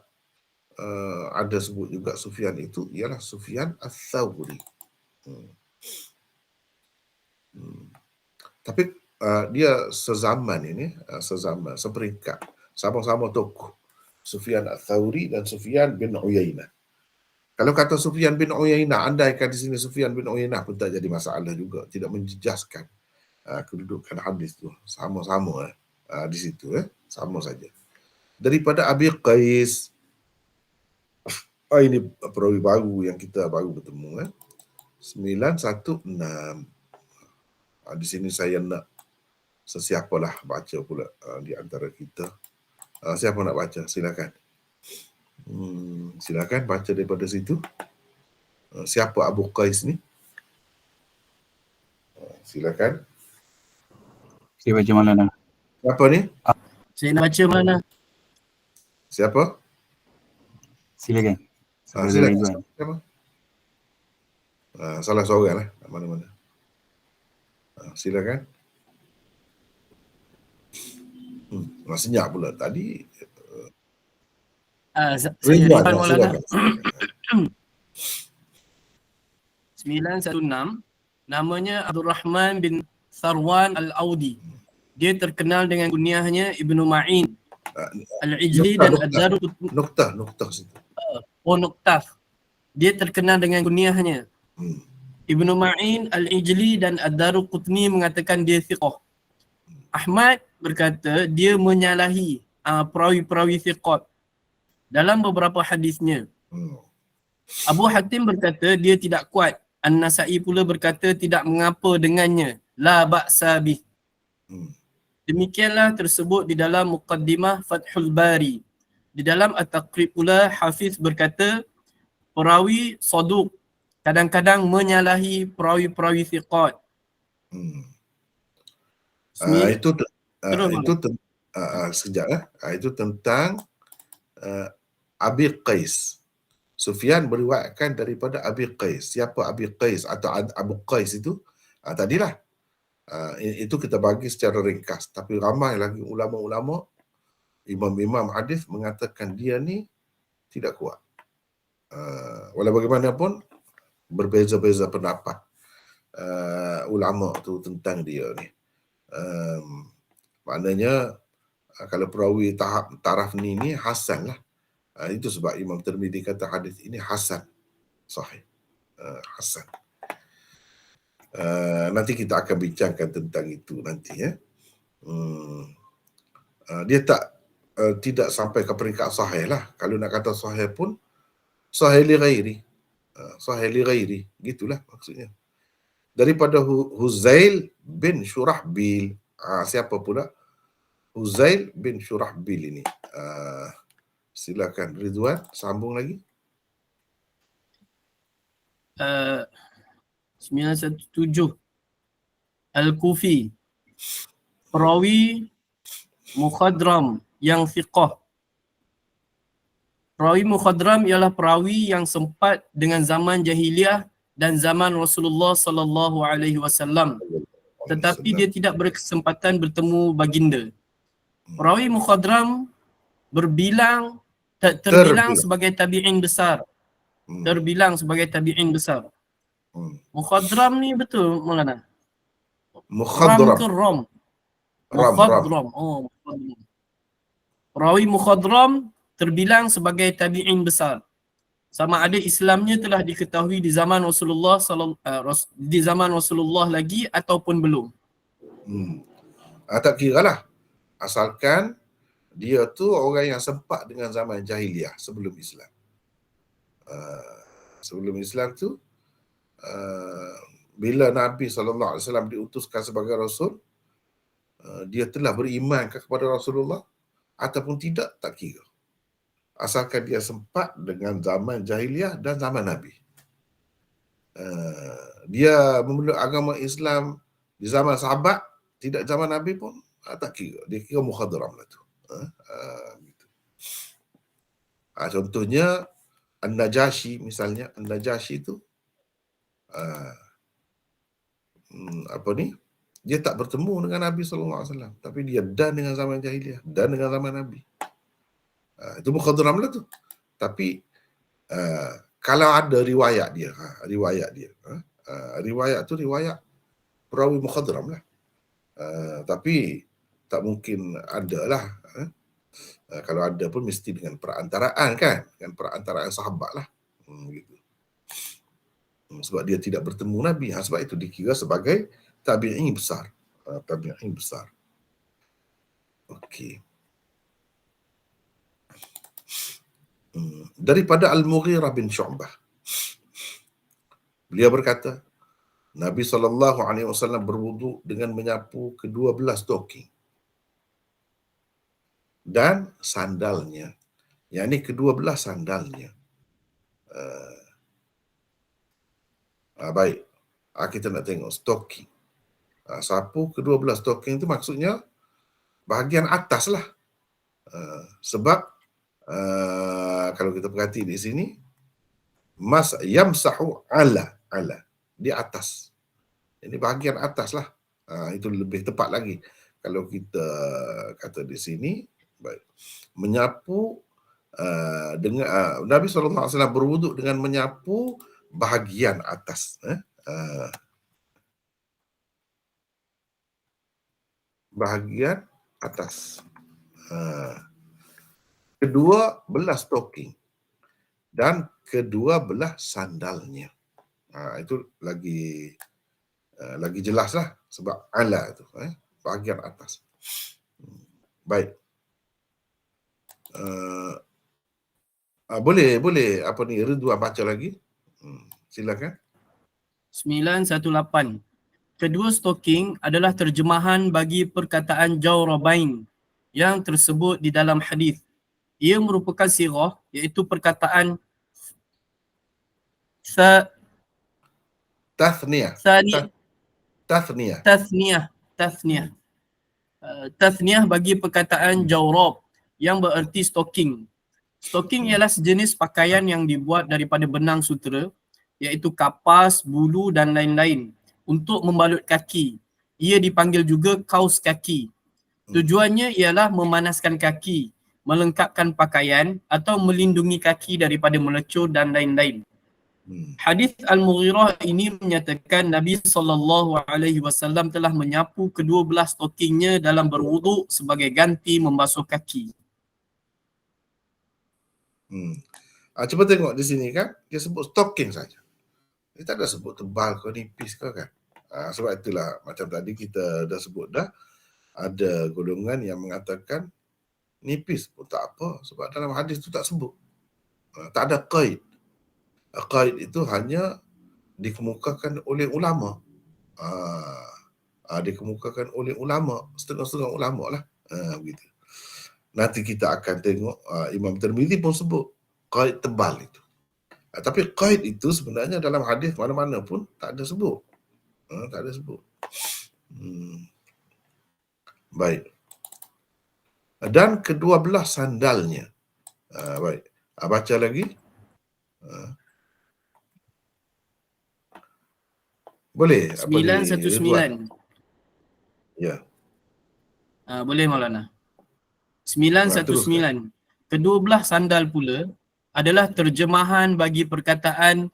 Speaker 1: ada sebut juga Sufyan itu ialah Sufyan Ats-Tsauri. Tapi dia sezaman ini, sezaman, seperingkat, sama-sama tokoh. Sufyan Ats-Tsauri dan Sufyan bin Uyainah. Kalau kata Sufyan bin Uyainah, andaikan di sini Sufyan bin Uyainah pun tak jadi masalah juga, tidak menjejaskan kedudukan hadis tu, sama-sama di situ, sama saja. Daripada Abi Qais, ini perawi baru yang kita baru bertemu, 916. Di sini saya nak sesiapalah baca pula di antara kita. Siapa nak baca? Silakan. Silakan baca daripada situ. Siapa Abu Qais ni? Silakan.
Speaker 2: Saya baca Maulana.
Speaker 1: Siapa ni?
Speaker 3: Saya nak baca Maulana.
Speaker 1: Siapa?
Speaker 2: Silakan.
Speaker 1: Silakan. Siapa? Salah seorang lah. Mana-mana. Silakan. Senyap pula tadi.
Speaker 3: Saya Ridwan Maulana.
Speaker 1: Silakan.
Speaker 3: 916. Namanya Abdul Rahman bin Sarwan Al-Audi. Dia terkenal dengan kunyahnya Ibnu Ma'in, Al-Ijli dan Ad-Daruqutni.
Speaker 1: Noktah situ.
Speaker 3: Noktah. Dia terkenal dengan kunyahnya. Ibnu Ma'in, Al-Ijli dan Ad-Daruqutni mengatakan dia thiqah. Ahmad berkata dia menyalahi perawi-perawi thiqat dalam beberapa hadisnya. Abu Hatim berkata dia tidak kuat. An-Nasa'i pula berkata tidak mengapa dengannya. La ba'sa bih. Demikianlah tersebut di dalam Muqaddimah Fathul Bari. Di dalam At-Taqrib pula Hafiz berkata perawi saduq kadang-kadang menyalahi perawi-perawi thiqat.
Speaker 1: Itu tentang Abi Qais. Sufyan meriwayatkan daripada Abi Qais. Siapa Abi Qais atau Abu Qais itu? Tadilah. Itu kita bagi secara ringkas. Tapi ramai lagi ulama-ulama, imam-imam hadis mengatakan dia ni tidak kuat. Walau bagaimanapun, berbeza-beza pendapat ulama tu tentang dia ni. Maknanya, kalau perawi taraf ni hasan lah. Itu sebab Imam Tirmidzi kata hadis ini hasan, sahih, hasan. Nanti kita akan bincangkan tentang itu nanti, ya. Dia tidak sampai ke peringkat sahih lah. Kalau nak kata sahih pun sahih li ghairi, sahih li ghairi, gitulah maksudnya. Daripada Huzail bin Shurahbil. Siapa pula Huzail bin Shurahbil ini? Silakan Ridwan, sambung lagi.
Speaker 3: 917. Al-Kufi. Perawi Mukhadram yang thiqah. Perawi Mukhadram ialah perawi yang sempat dengan zaman jahiliyah dan zaman Rasulullah sallallahu alaihi wasallam, tetapi dia tidak berkesempatan bertemu baginda. Perawi Mukhadram terbilang sebagai tabi'in besar. Terbilang sebagai tabi'in besar. Mukhadram ni betul Maulana?
Speaker 1: Mukhadram.
Speaker 3: Mukhadram. Mukhadram. Perawi Mukhadram terbilang sebagai tabi'in besar. Sama ada Islamnya telah diketahui di zaman Rasulullah lagi ataupun belum.
Speaker 1: Tak kiralah. Asalkan dia tu orang yang sempat dengan zaman jahiliah sebelum Islam. Sebelum Islam tu, bila Nabi SAW diutuskan sebagai Rasul, dia telah beriman kepada Rasulullah ataupun tidak, tak kira. Asalkan dia sempat dengan zaman jahiliah dan zaman Nabi. Dia memeluk agama Islam di zaman sahabat, tidak zaman Nabi pun, tak kira. Dia kira mukhadram lah tu. Gitu. Contohnya An-Najashi misalnya, An-Najashi itu dia tak bertemu dengan Nabi SAW, tapi dia dan dengan zaman jahiliyah, dan dengan zaman Nabi. Itu mukhadram lah tu. Tapi kalau ada riwayat dia, riwayat tu riwayat perawi mukhadram lah. Tapi tak mungkin ada lah. Kalau ada pun mesti dengan perantaraan kan, dengan perantaraan sahabat lah. Gitu. Sebab dia tidak bertemu Nabi, sebab itu dikira sebagai tabi'i besar. Tabi'i besar. Okey. Daripada Al-Mughirah bin Syu'bah, beliau berkata, Nabi SAW berwudu dengan menyapu kedua belah stoking dan sandalnya. Yang ini kedua belah sandalnya. Baik, kita nak tengok stocking. Sapu kedua belah stocking itu maksudnya bahagian atas lah. Sebab kalau kita perhati di sini, yamsahu ala di atas. Ini bahagian atas lah. Itu lebih tepat lagi. Kalau kita kata di sini, baik, menyapu dengan Nabi SAW berwuduk dengan menyapu bahagian atas. Bahagian atas. Kedua belah stocking dan kedua belah sandalnya. Itu lagi jelas lah, sebab ala itu bahagian atas. Baik. Boleh Ridwan baca lagi. Silakan.
Speaker 3: 918. Kedua stocking adalah terjemahan bagi perkataan jawrabain yang tersebut di dalam hadis. Ia merupakan sirah, iaitu perkataan
Speaker 1: Tathniyah.
Speaker 3: Tathniyah bagi perkataan jawrab yang bererti stocking. Stocking ialah sejenis pakaian yang dibuat daripada benang sutera, iaitu kapas, bulu dan lain-lain untuk membalut kaki. Ia dipanggil juga kaus kaki. Tujuannya ialah memanaskan kaki, melengkapkan pakaian atau melindungi kaki daripada melecur dan lain-lain. Hadis Al-Mughirah ini menyatakan Nabi SAW telah menyapu kedua belah stokingnya dalam berwuduk sebagai ganti membasuh kaki.
Speaker 1: Cuba tengok di sini kan, dia sebut stocking saja. Dia tak ada sebut tebal ke nipis ke kan. Sebab itulah macam tadi kita dah sebut dah, ada golongan yang mengatakan nipis pun tak apa, sebab dalam hadis tu tak sebut. Tak ada qaid. Qaid itu hanya dikemukakan oleh ulama. Dikemukakan oleh ulama, setengah-setengah ulama lah. Begitu. Nanti kita akan tengok Imam Tirmizi pun sebut qaid tebal itu. Tapi qaid itu sebenarnya dalam hadis mana-mana pun tak ada sebut. Tak ada sebut. Baik. Dan kedua belah sandalnya. Baik. Baca lagi. Boleh?
Speaker 3: 919.
Speaker 1: Ya.
Speaker 3: Boleh Maulana. 919. Kedua belah sandal pula adalah terjemahan bagi perkataan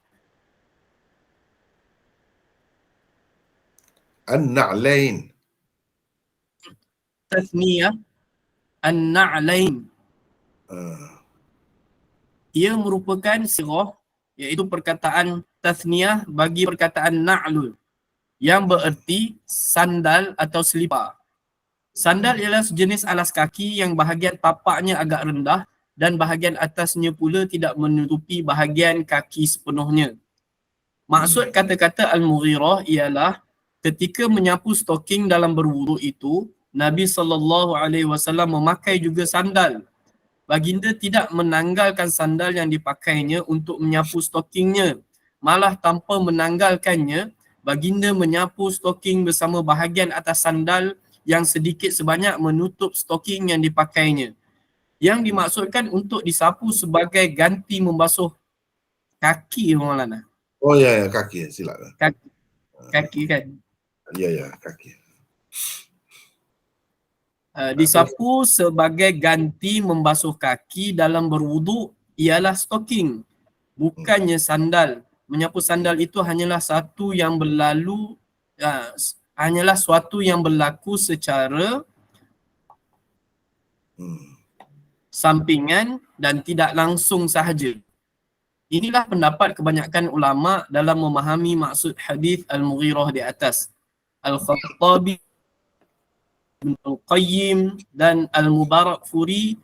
Speaker 1: An-na'lain.
Speaker 3: tasniyah an-na'lain. Ia merupakan sirah, iaitu perkataan tasniyah bagi perkataan na'lul yang bererti sandal atau selipar. Sandal ialah sejenis alas kaki yang bahagian tapaknya agak rendah dan bahagian atasnya pula tidak menutupi bahagian kaki sepenuhnya. Maksud kata-kata Al-Mughirah ialah ketika menyapu stocking dalam berwuduk itu, Nabi SAW memakai juga sandal. Baginda tidak menanggalkan sandal yang dipakainya untuk menyapu stockingnya. Malah tanpa menanggalkannya, baginda menyapu stocking bersama bahagian atas sandal yang sedikit sebanyak menutup stocking yang dipakainya. yang dimaksudkan untuk disapu sebagai ganti membasuh kaki, Maulana.
Speaker 1: Oh ya, kaki, silap.
Speaker 3: Kaki kan.
Speaker 1: Ya, kaki.
Speaker 3: Disapu sebagai ganti membasuh kaki dalam berwuduk ialah stocking, bukannya sandal. Menyapu sandal itu hanyalah satu yang hanyalah suatu yang berlaku secara sampingan dan tidak langsung sahaja. Inilah pendapat kebanyakan ulama dalam memahami maksud hadis Al-Mughirah di atas. Al-Khattabi, Ibn Al-Qayyim dan Al-Mubarakfuri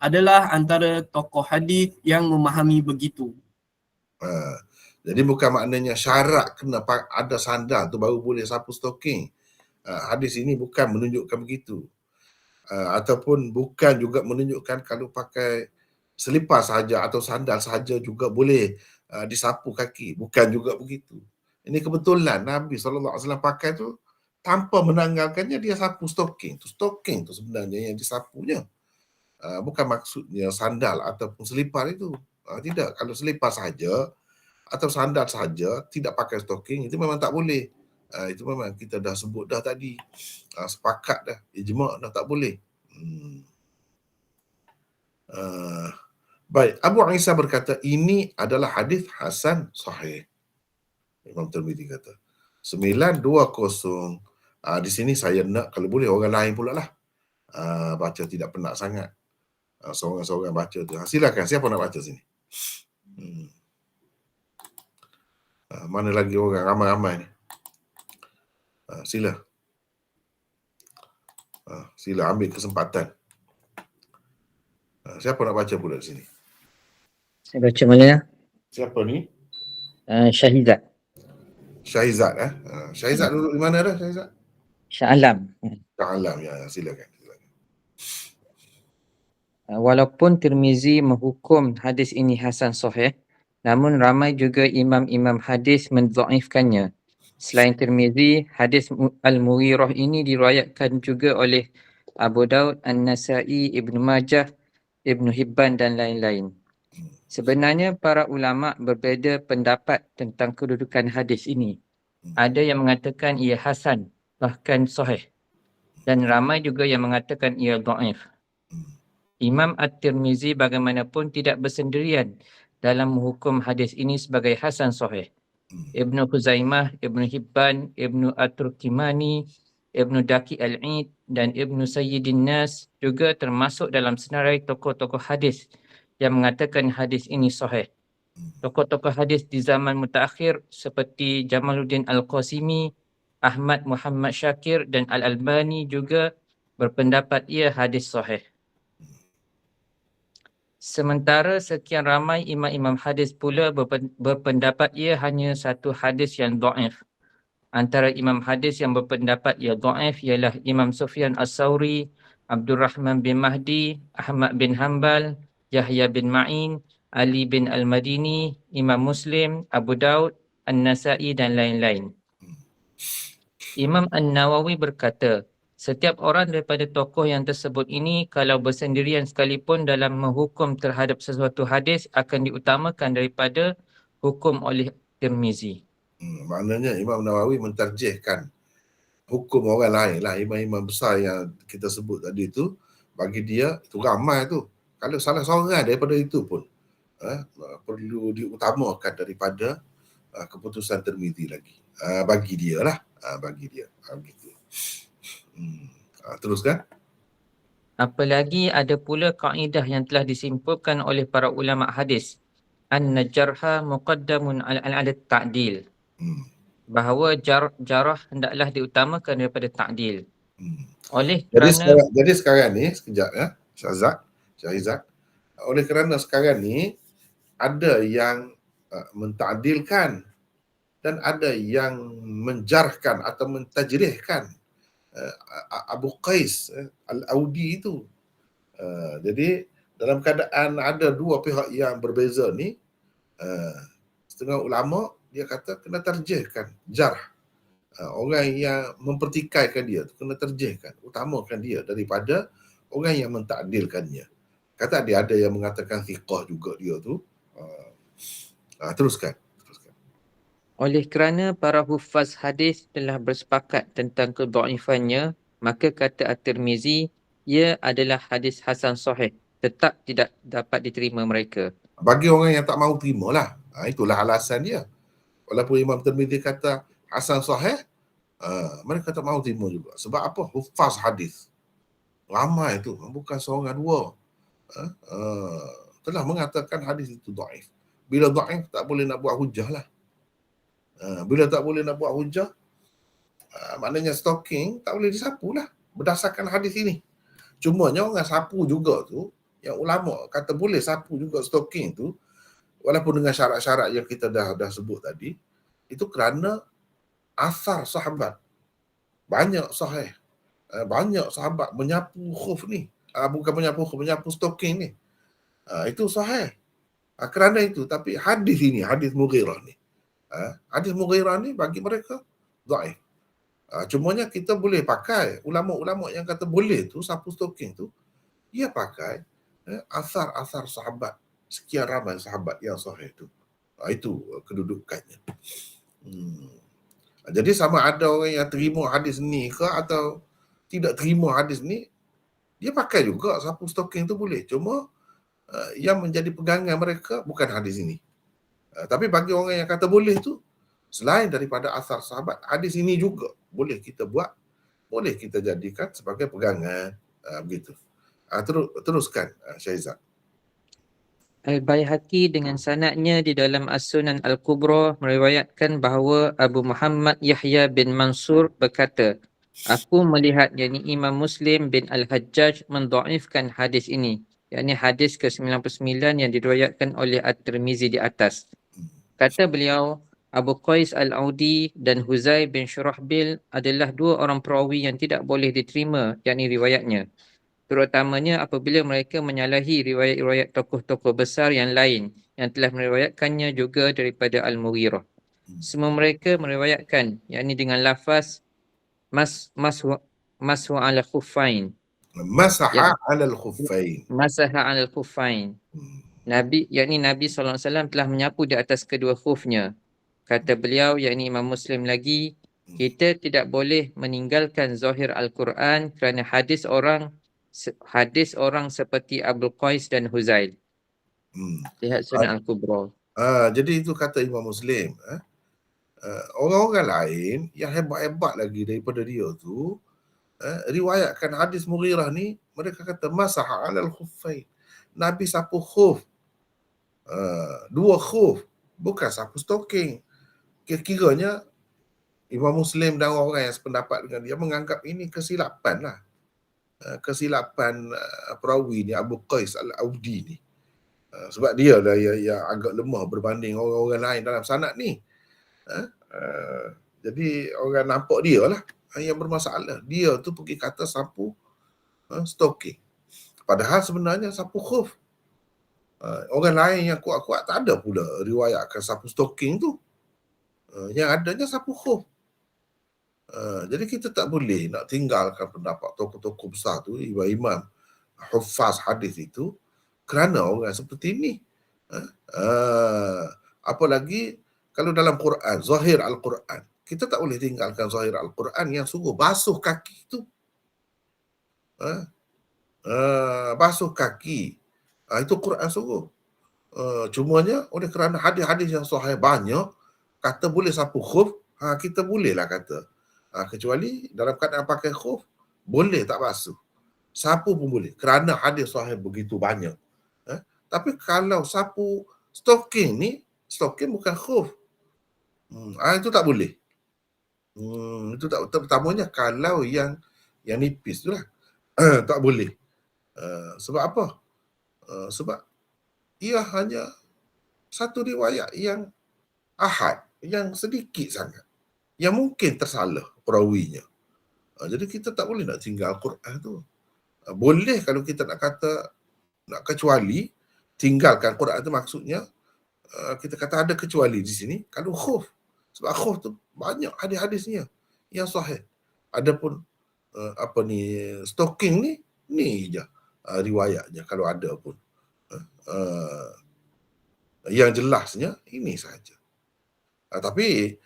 Speaker 3: adalah antara tokoh hadis yang memahami begitu.
Speaker 1: Jadi bukan maknanya syarat kena ada sandal tu baru boleh sapu stocking. Hadis ini bukan menunjukkan begitu. Ataupun bukan juga menunjukkan kalau pakai selipar sahaja atau sandal sahaja juga boleh disapu kaki. Bukan juga begitu. Ini kebetulan Nabi SAW pakai tu tanpa menanggalkannya dia sapu stocking. Stocking tu sebenarnya yang disapunya. Bukan maksudnya sandal ataupun selipar itu. Tidak, kalau selipar saja atau sandal saja tidak pakai stocking itu memang tak boleh. Itu memang kita dah sebut dah tadi. Sepakat dah, ijma' dah tak boleh. Baik, Abu Isa berkata ini adalah hadis hasan sahih. Imam Tirmizi kata 920. Di sini saya nak kalau boleh orang lain pula lah baca, tidak penat sangat. Seorang-seorang baca tu. Silakan, siapa nak baca sini? Mana lagi orang ramai-ramai ni? Sila. Sila ambil kesempatan. Siapa nak baca pula di sini?
Speaker 4: Saya baca Maulana.
Speaker 1: Siapa ni?
Speaker 4: Syahizat.
Speaker 1: Syahizat. Syahizat duduk di mana dah Syahizat?
Speaker 4: Shah Alam.
Speaker 1: Shah Alam, ya. Silakan.
Speaker 4: Walaupun Tirmizi menghukum hadis ini hasan sahih, namun ramai juga imam-imam hadis mendhaifkannya. Selain Tirmizi, hadis Al-Mughirah ini diriwayatkan juga oleh Abu Daud, An-Nasai, Ibn Majah, Ibn Hibban dan lain-lain. Sebenarnya para ulama berbeza pendapat tentang kedudukan hadis ini. Ada yang mengatakan ia hasan, bahkan sahih. Dan ramai juga yang mengatakan ia dhaif. Imam At-Tirmizi bagaimanapun tidak bersendirian dalam menghukum hadis ini sebagai hasan sahih. Ibn Khuzaimah, Ibn Hibban, Ibn At-Turkimani, Ibn Daqi Al-Id dan Ibn Sayyidin Nas juga termasuk dalam senarai tokoh-tokoh hadis yang mengatakan hadis ini sahih. Tokoh-tokoh hadis di zaman mutaakhir seperti Jamaluddin Al-Qasimi, Ahmad Muhammad Syakir dan Al-Albani juga berpendapat ia hadis sahih. Sementara sekian ramai imam-imam hadis pula berpendapat ia hanya satu hadis yang dhaif. Antara imam hadis yang berpendapat ia dhaif ialah Imam Sufyan As-Sawri, Abdul Rahman bin Mahdi, Ahmad bin Hanbal, Yahya bin Ma'in, Ali bin Al-Madini, Imam Muslim, Abu Daud, An-Nasai dan lain-lain. Imam An-Nawawi berkata, setiap orang daripada tokoh yang tersebut ini kalau bersendirian sekalipun dalam menghukum terhadap sesuatu hadis akan diutamakan daripada hukum oleh Tirmizi.
Speaker 1: Maknanya Imam Nawawi mentarjihkan hukum orang lain lah. Imam-imam besar yang kita sebut tadi tu, bagi dia itu ramai tu. Kalau salah seorang daripada itu pun perlu diutamakan daripada keputusan Tirmizi lagi. Bagi dia lah. Bagi dia. Begitu. Teruskan.
Speaker 4: Apalagi ada pula kaedah yang telah disimpulkan oleh para ulama hadis, an-jarha muqaddamun ala ta'dil. Bahawa jarah hendaklah diutamakan daripada ta'dil. Oleh kerana
Speaker 1: jadi sekarang ni sekejap ya, Syahizat. Oleh kerana sekarang ni ada yang mentadilkan dan ada yang menjarhkan atau mentajrihkan Abu Qais Al-Audi itu. Jadi dalam keadaan ada dua pihak yang berbeza ni, setengah ulama dia kata kena tarjihkan jarh. Orang yang mempertikaikan dia tu kena tarjihkan, utamakan dia daripada orang yang mentakdilkannya. Kata dia ada yang mengatakan thiqah juga dia tu. Teruskan.
Speaker 4: Oleh kerana para hufaz hadis telah bersepakat tentang kedhaifannya, maka kata At-Tirmizi, ia adalah hadis hasan sahih, tetap tidak dapat diterima mereka.
Speaker 1: Bagi orang yang tak mahu terima lah. Itulah alasan dia. Walaupun Imam Tirmizi kata hasan sahih, mereka tak mahu terima juga. Sebab apa? Hufaz hadis. Ramai tu, bukan seorang dua. Telah mengatakan hadis itu dhaif. Bila dhaif, tak boleh nak buat hujah lah. Bila tak boleh nak buat hujah, maknanya stalking tak boleh disapu lah berdasarkan hadis ini. Cumanya orang sapu juga tu, yang ulama kata boleh sapu juga stalking tu, walaupun dengan syarat-syarat yang kita dah sebut tadi, itu kerana asar sahabat. Banyak sahih. Banyak sahabat menyapu khuf ni. Bukan menyapu khuf, menyapu stalking ni. Itu sahih. Kerana itu, tapi hadis ini, hadis Mughirah ni, hadis Mughirah ni bagi mereka dhaif. Cumanya kita boleh pakai, ulama-ulama yang kata boleh tu, sapu stalking tu, dia pakai asar-asar sahabat, sekian ramai sahabat yang sahih tu. Itu kedudukannya. Jadi sama ada orang yang terima hadis ni ke atau tidak terima hadis ni, dia pakai juga sapu stalking tu boleh. Cuma yang menjadi pegangan mereka bukan hadis ini. Tapi bagi orang yang kata boleh tu, selain daripada asar sahabat, hadis ini juga boleh kita buat, boleh kita jadikan sebagai pegangan. Begitu. Teruskan Syaizat.
Speaker 4: Al-Baihaqi dengan sanadnya di dalam As-Sunan Al-Kubra meriwayatkan bahawa Abu Muhammad Yahya bin Mansur berkata, aku melihat yakni Imam Muslim bin Al-Hajjaj mendhaifkan hadis ini, yakni hadis ke-99 yang diriwayatkan oleh At-Tirmizi di atas. Kata beliau, Abu Qais Al-Audi dan Huzai bin Shurahbil adalah dua orang perawi yang tidak boleh diterima yakni riwayatnya, terutamanya apabila mereka menyalahi riwayat-riwayat tokoh-tokoh besar yang lain yang telah meriwayatkannya juga daripada Al-Mughirah. Semua mereka meriwayatkan yakni dengan lafaz mashu ala khuffain.
Speaker 1: Masaha alal khuffain.
Speaker 4: Masaha ala khuffain. Nabi SAW telah menyapu di atas kedua khufnya. Kata beliau, yakni Imam Muslim lagi, kita tidak boleh meninggalkan zahir Al-Quran kerana hadis orang seperti Abu Qais dan Huzail. Lihat Sunan Al-Kubra.
Speaker 1: Jadi itu kata Imam Muslim. Orang-orang lain yang hebat-hebat lagi daripada dia tu, riwayatkan hadis Mughirah ni, mereka kata masaha alal khuffain. Nabi sapu khuf. Dua khuf, bukan sapu stocking. Kira-kiranya Imam Muslim dan orang yang sependapat dengan dia menganggap ini kesilapan lah. Kesilapan perawi ni, Abu Qais Al-Audi ni. Sebab dia lah yang agak lemah berbanding orang-orang lain dalam sanad ni. Jadi orang nampak dia lah yang bermasalah. Dia tu pergi kata sapu stocking. Padahal sebenarnya sapu khuf. Orang lain yang kuat-kuat tak ada pula riwayatkan sapu stocking tu. Yang adanya sapu khuf. Jadi kita tak boleh nak tinggalkan pendapat tokoh-tokoh besar tu, imam hufaz hadis itu, kerana orang seperti ini. Apalagi kalau dalam Quran, zahir Al-Quran, kita tak boleh tinggalkan zahir Al-Quran yang suruh basuh kaki tu. Basuh kaki. Itu Quran suruh. Cumanya oleh kerana hadis-hadis yang sahih banyak, kata boleh sapu khuf, kita bolehlah kata. Kecuali dalam keadaan pakai khuf, boleh tak basuh. Sapu pun boleh, kerana hadis sahih begitu banyak. Tapi kalau sapu stocking ni, stocking bukan khuf. Itu tak boleh. Itu tak, terutamanya kalau yang nipis tu lah. Tak boleh. Sebab apa? Sebab ia hanya satu riwayat yang ahad, yang sedikit sangat, yang mungkin tersalah perawinya. Jadi kita tak boleh nak tinggal Quran tu. Boleh kalau kita nak kata, nak kecuali, tinggalkan Quran tu maksudnya, kita kata ada kecuali di sini, kalau khuf. Sebab khuf tu banyak hadis-hadisnya yang sahih. Adapun stocking ni je. riwayatnya kalau ada pun. Yang jelasnya ini saja. Tapi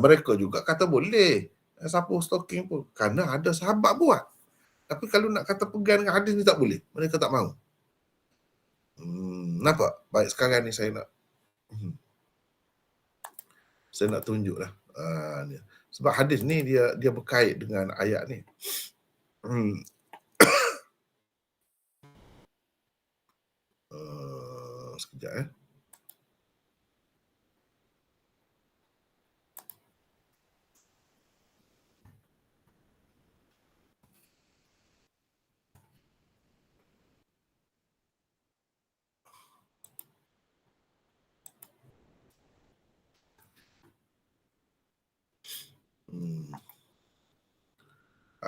Speaker 1: mereka juga kata boleh sapu stalking pun kerana ada sahabat buat. Tapi kalau nak kata pegang dengan hadis ni tak boleh. Mereka tak mahu. Nampak? Baik, sekarang ni saya nak tunjuklah. Sebab hadis ni dia berkait dengan ayat ni. Sekejap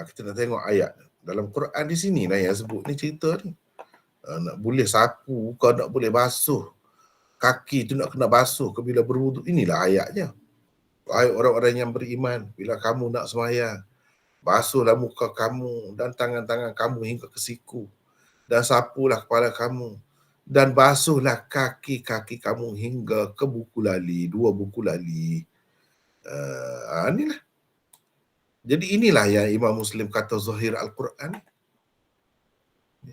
Speaker 1: kita nak tengok ayat dalam Quran di sini lah yang sebut ni cerita ni. Nak boleh sapu, kau nak boleh basuh kaki tu, nak kena basuh ke bila berwuduk. Inilah ayatnya. Wahai orang-orang yang beriman, bila kamu nak sembahyang, basuhlah muka kamu dan tangan-tangan kamu hingga ke siku, dan sapulah kepala kamu, dan basuhlah kaki-kaki kamu hingga ke buku lali, 2 buku lali. Inilah. Jadi inilah yang Imam Muslim kata zahir Al-Quran.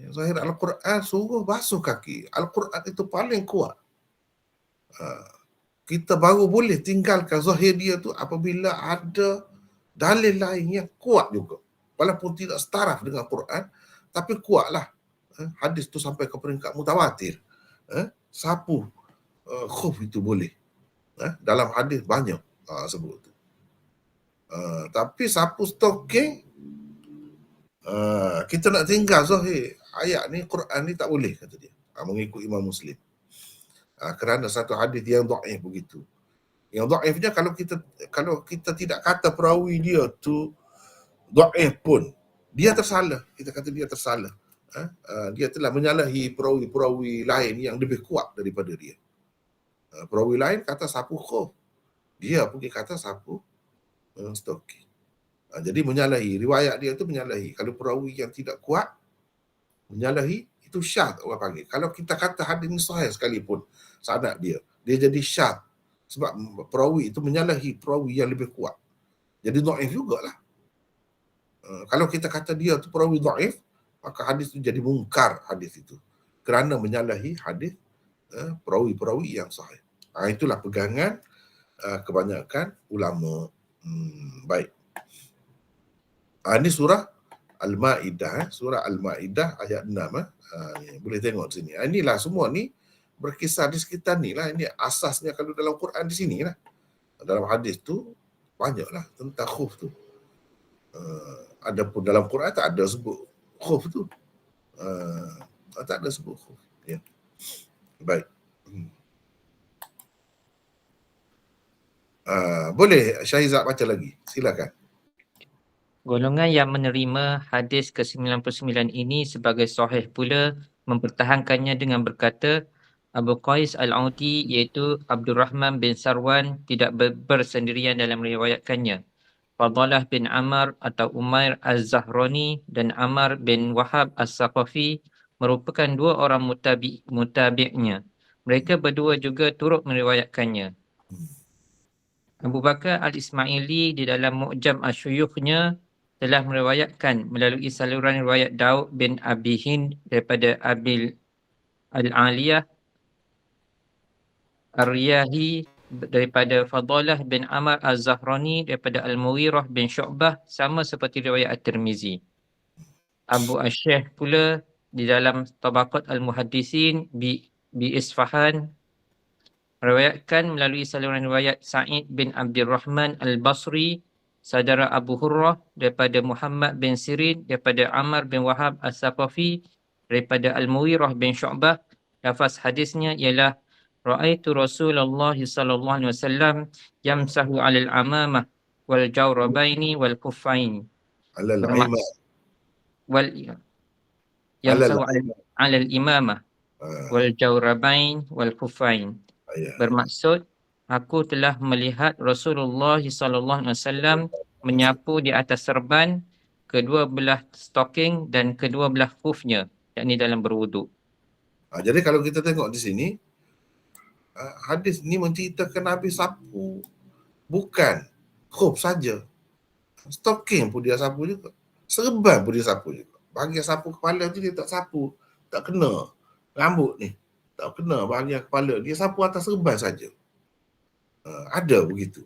Speaker 1: Zahir Al-Quran suruh basuh kaki. Al-Quran itu paling kuat. Kita baru boleh tinggalkan zahir dia tu apabila ada dalil lain yang kuat juga. Walaupun tidak setaraf dengan Quran, tapi kuatlah. Hadis tu sampai ke peringkat mutawatir. Sapu khuf itu boleh. Dalam hadis banyak sebut tu. Tapi sapu stalking, kita nak tinggal zahir ayat ni, Quran ni tak boleh, kata dia. Mengikut Imam Muslim. Kerana satu hadis yang dhaif begitu. Yang dhaifnya kalau kita tidak kata perawi dia tu dhaif pun, dia tersalah. Kita kata dia tersalah. Dia telah menyalahi perawi-perawi lain yang lebih kuat daripada dia. Perawi lain kata sapu khuf, dia pergi kata sapu stalking. Jadi menyalahi, riwayat dia tu menyalahi. Kalau perawi yang tidak kuat menyalahi, itu syadz orang panggil. Kalau kita kata hadis ni sahih sekalipun sanad dia jadi syadz sebab perawi itu menyalahi perawi yang lebih kuat. Jadi dhaif jugalah. Kalau kita kata dia tu perawi dhaif, maka hadis itu jadi mungkar hadis itu. Kerana menyalahi hadis perawi-perawi yang sahih. Itulah pegangan kebanyakan ulama. Baik. Ini surah Al-Ma'idah, surah Al-Ma'idah ayat 6. Boleh tengok di sini. Inilah semua ni berkisar di sekitar ni lah. Ini asasnya kalau dalam Quran di sini lah. Dalam hadis tu banyaklah tentang khuf tu. Adapun dalam Quran tak ada sebut khuf tu. Tak ada sebut khuf. Ya. Baik. Boleh Syahizat baca lagi. Silakan.
Speaker 4: Golongan yang menerima hadis ke-99 ini sebagai sahih pula mempertahankannya dengan berkata, Abu Qais Al-Audi iaitu Abdul Rahman bin Sarwan tidak bersendirian dalam meriwayatkannya. Fadalah bin Amr atau Umair Az-Zahrani dan Amr bin Wahab As-Saqafi merupakan 2 orang mutabi'nya. Mereka berdua juga turut meriwayatkannya. Abu Bakar Al-Ismaili di dalam Mu'jam Asyuyukhnya telah meriwayatkan melalui saluran riwayat Daud bin Abi Hind daripada Abil Al-Aliyah Ar-Riyahi daripada Fadalah bin Amr Az-Zahrani daripada Al-Mughirah bin Syu'bah, sama seperti riwayat At-Tirmizi. Abu Asyih pula di dalam Tabaqat Al-Muhaddisin bi Isfahan meriwayatkan melalui saluran riwayat Sa'id bin Abdul Rahman Al-Basri, saudara Abu Hurrah daripada Muhammad bin Sirin daripada Amr bin Wahab As-Saqafi daripada Al-Mughirah bin Syu'bah. Lafaz hadisnya ialah Ra'aitu Rasulullah sallallahu alaihi wasallam yamsahu 'alal amamah wal jawrabaini wal kuffain.
Speaker 1: Alal imam.
Speaker 4: Yamsahu 'alal imamah wal jawrabain wal kuffain. Bermaksud, aku telah melihat Rasulullah sallallahu alaihi wasallam menyapu di atas serban, kedua belah stocking dan kedua belah khufnya. yakni dalam berwuduk.
Speaker 1: Jadi kalau kita tengok di sini, hadis ni menceritakan Nabi sapu bukan khuf saja. Stocking pun dia sapu juga. Serban pun dia sapu juga. Bahagian sapu kepala tu dia tak sapu, tak kena. Rambut ni tak kena bahagian kepala, dia sapu atas serban saja. Ada begitu.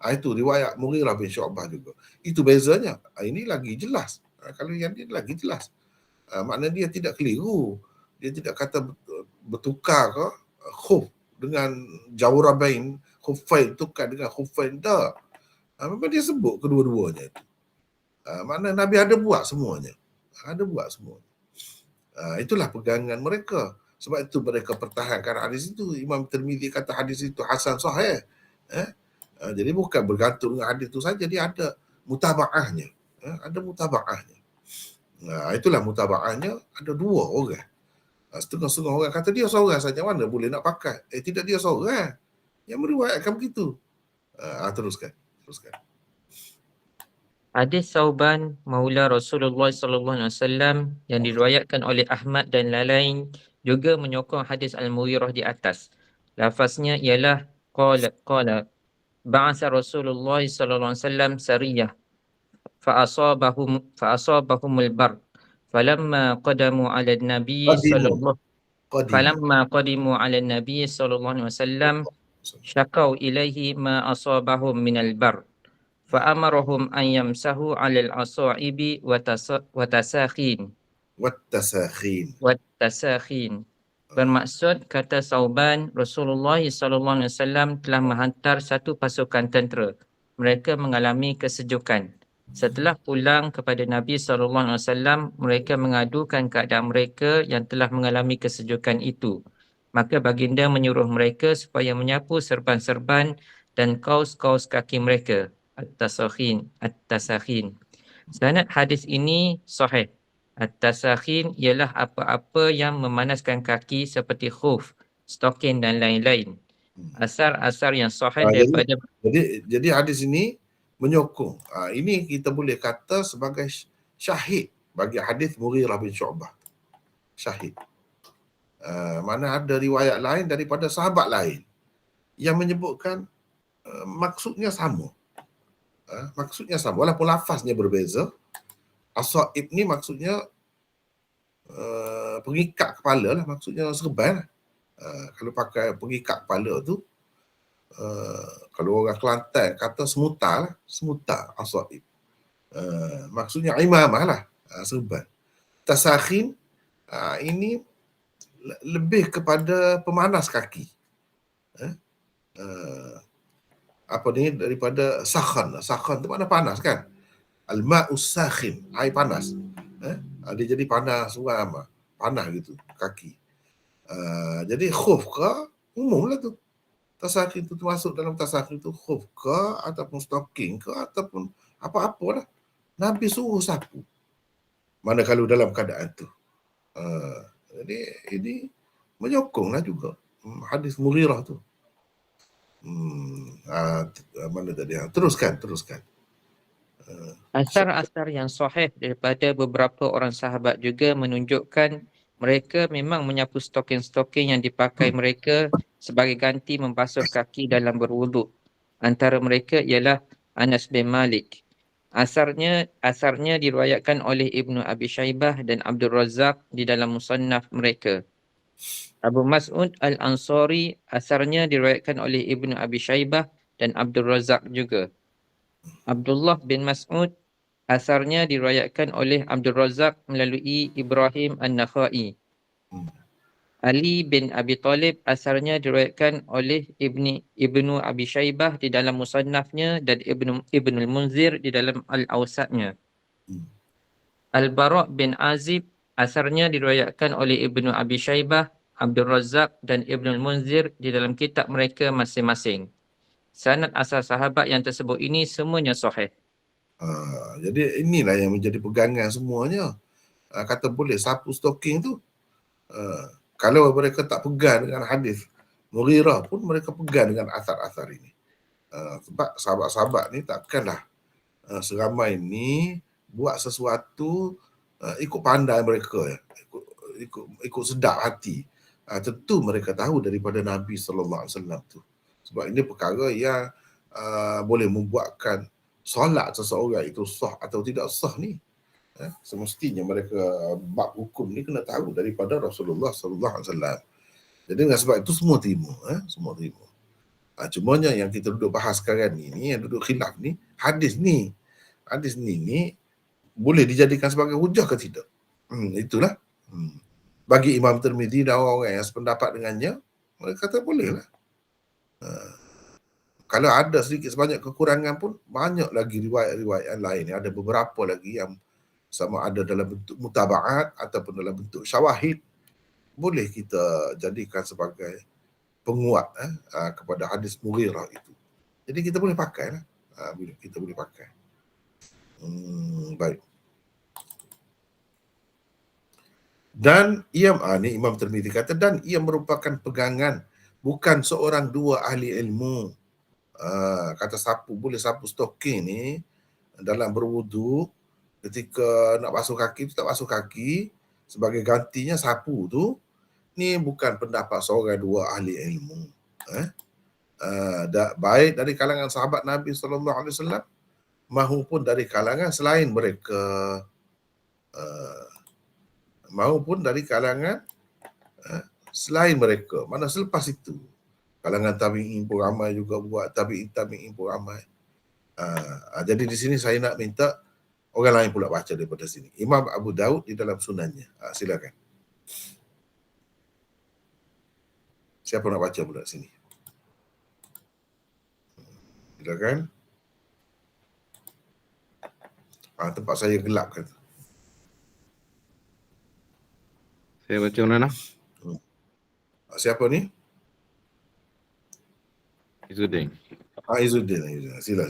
Speaker 1: Itu riwayat Mughirah bin Syu'bah juga. Itu bezanya. Ini lagi jelas. Kalau yang ni lagi jelas. Maknanya dia tidak keliru. Dia tidak kata bertukar ke khuf dengan jawrabain, khufain tukar dengan khufain, tak. Memang dia sebut kedua-duanya itu. Maknanya Nabi ada buat semuanya. Ada buat semuanya. Itulah pegangan mereka. Sebab itu mereka pertahankan hadis itu. Imam Tirmizi kata hadis itu hasan sahih. Jadi bukan bergantung dengan hadis itu saja, dia ada mutaba'ahnya. Ada mutaba'ahnya. Itulah mutaba'ahnya, ada dua orang. Setengah-setengah orang kata dia seorang saja, mana boleh nak pakai. Tidak, dia seorang yang meriwayatkan begitu. Teruskan.
Speaker 4: Hadis Sauban Maula Rasulullah SAW yang diriwayatkan oleh Ahmad dan lain-lain juga menyokong hadis Al-Mughirah di atas. Lafaznya ialah qala ba'atha Rasulullah SAW sariyah fa'asabahumul bar falamma qadamu 'ala an-nabi sallallahu falamma qadimu 'ala an-nabi sallallahu alaihi wasallam syakau ilaihi ma asabahum minal bar fa'amarahum an yamsahu 'alal asaibi wa tasakhin. Bermaksud, kata Sauban, Rasulullah SAW telah menghantar satu pasukan tentera. Mereka mengalami kesejukan. Setelah pulang kepada Nabi SAW, mereka mengadukan keadaan mereka yang telah mengalami kesejukan itu. Maka baginda menyuruh mereka supaya menyapu serban-serban dan kaus-kaus kaki mereka. At-tasakhin. Sanad hadis ini sahih. At-tasakhin ialah apa-apa yang memanaskan kaki seperti khuf, stocking dan lain-lain. Asar-asar yang sahih daripada
Speaker 1: jadi hadis ini menyokong. Ini kita boleh kata sebagai syahid bagi hadis Mughirah bin Syu'bah. Syahid. Mana ada riwayat lain daripada sahabat lain yang menyebutkan maksudnya sama. Maksudnya sama walaupun lafaznya berbeza. Asaib ni maksudnya pengikat kepala lah, maksudnya serban lah. Kalau pakai pengikat kepala tu, kalau orang Kelantan kata semutar lah, semutar asaib. Maksudnya imamah lah, serban. Tasakhin ini lebih kepada pemanas kaki. Apa ni, daripada sakhan. Sakhan tu makna panas kan? Al-ma'us sakhin, air panas. Dia jadi panas, panas gitu kaki. Jadi khuf ke umum lah tu. Tasakhin tu termasuk dalam tasakhin tu, khuf ke ataupun stocking ke ataupun apa-apa lah. Nabi suruh sapu. Mana kalau dalam keadaan tu. Jadi ini menyokonglah juga hadis Mughirah tu. Mana tadi? Teruskan.
Speaker 4: asar-asar yang sahih daripada beberapa orang sahabat juga menunjukkan mereka memang menyapu stocking-stocking yang dipakai mereka sebagai ganti membasuh kaki dalam berwuduk. Antara mereka ialah Anas bin Malik. Asarnya diriwayatkan oleh Ibnu Abi Syaibah dan Abdul Razak di dalam musannaf mereka. Abu Mas'ud Al-Ansari, asarnya diriwayatkan oleh Ibnu Abi Syaibah dan Abdul Razak juga. Abdullah bin Mas'ud, asarnya diriwayatkan oleh Abdul Razak melalui Ibrahim An-Nakhai. Ali bin Abi Talib, asarnya diriwayatkan oleh Ibnu Abi Syaibah di dalam musannafnya dan Ibnul Munzir di dalam Al-Awsatnya. Al-Bara' bin Azib, asarnya diriwayatkan oleh Ibnu Abi Syaibah, Abdul Razak dan Ibnul Munzir di dalam kitab mereka masing-masing. Sanad asal sahabat yang tersebut ini semuanya sahih.
Speaker 1: Jadi inilah yang menjadi pegangan semuanya. Kata boleh sapu stocking tu. Kalau mereka tak pegang dengan hadis Mughirah pun mereka pegang dengan asar-asar ini. Sebab sahabat-sahabat ni takkanlah seramai ni buat sesuatu ikut pandai mereka ya. ikut sedap hati. Tentu mereka tahu daripada Nabi sallallahu alaihi wasallam tu. Sebab ini perkara yang boleh membuatkan solat seseorang itu sah atau tidak sah ni. Semestinya mereka bab hukum ni kena tahu daripada Rasulullah sallallahu alaihi wasallam. Jadi dengan sebab itu semua terima, semua terima. Cumanya yang kita duduk bahas sekarang ni yang duduk khilaf ni, hadis ni boleh dijadikan sebagai hujah ke tidak? Itulah. Bagi Imam Tirmizi dan orang-orang yang sependapat dengannya, mereka kata boleh lah. Kalau ada sedikit sebanyak kekurangan pun, banyak lagi riwayat-riwayat yang lain. Ada beberapa lagi yang sama ada dalam bentuk mutaba'at ataupun dalam bentuk syawahid, boleh kita jadikan sebagai penguat kepada hadis Mughirah itu. Jadi kita boleh pakai lah. Kita boleh pakai. Baik. Dan ia ni Imam Tirmizi kata, dan ia merupakan pegangan bukan seorang dua ahli ilmu. Kata sapu, boleh sapu stoking ni dalam berwudu, ketika nak basuh kaki tu tak basuh kaki, sebagai gantinya sapu tu, ni bukan pendapat seorang dua ahli ilmu. Baik dari kalangan sahabat Nabi SAW maupun dari kalangan selain mereka. Mana selepas itu kalangan tabi'in pun ramai juga buat, tabi'in pun ramai. Jadi di sini saya nak minta orang lain pula baca daripada sini. Imam Abu Daud di dalam sunannya. Silakan. Siapa nak baca pula sini? Silakan. Tempat saya gelap kata.
Speaker 5: Saya baca mana?
Speaker 1: Siapa ni?
Speaker 5: Izzuddin.
Speaker 1: Izzuddin. Sila.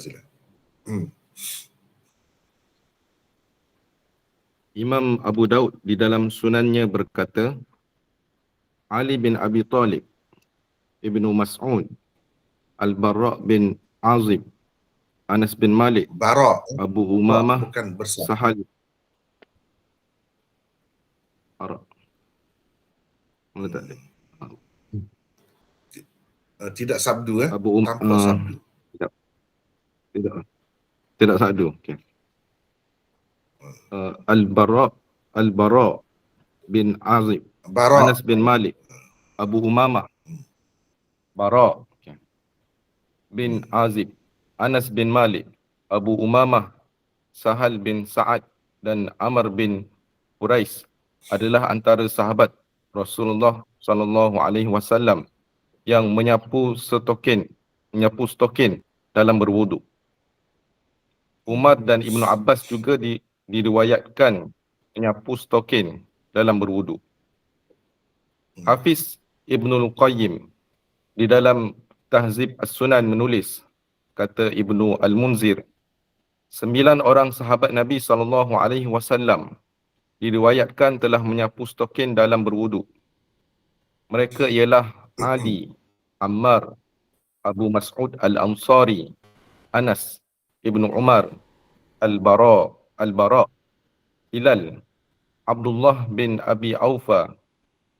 Speaker 5: Imam Abu Daud di dalam sunannya berkata, Ali bin Abi Talib, Ibnu Mas'ud, Al-Bara' bin Azib, Anas bin Malik,
Speaker 1: Bara',
Speaker 5: Abu Umamah,
Speaker 1: bukan bersah.
Speaker 5: Sahal. Bara'. Mana tak ada?
Speaker 1: Tidak sabdu
Speaker 5: Abu
Speaker 1: tanpa sabdu.
Speaker 5: Tidak sabdu. Okey. Al-Bara' bin Azib,
Speaker 1: Bara'.
Speaker 5: Anas bin Malik, Abu Umamah, Bara' bin Azib, Anas bin Malik, Abu Umamah, Sahal bin Sa'ad dan Amr bin Quraish adalah antara sahabat Rasulullah sallallahu alaihi wasallam yang menyapu stokin dalam berwudu. Umar dan Ibnu Abbas juga diriwayatkan menyapu stokin dalam berwudu. Hafiz Ibnul Qayyim di dalam Tahzib As-Sunan menulis, kata Ibnu Al-Munzir, 9 orang sahabat Nabi SAW diriwayatkan telah menyapu stokin dalam berwudu. Mereka ialah Ali, Ammar, Abu Mas'ud Al-Ansari, Anas, Ibnu Umar, Al-Bara', Hilal, Abdullah bin Abi Aufa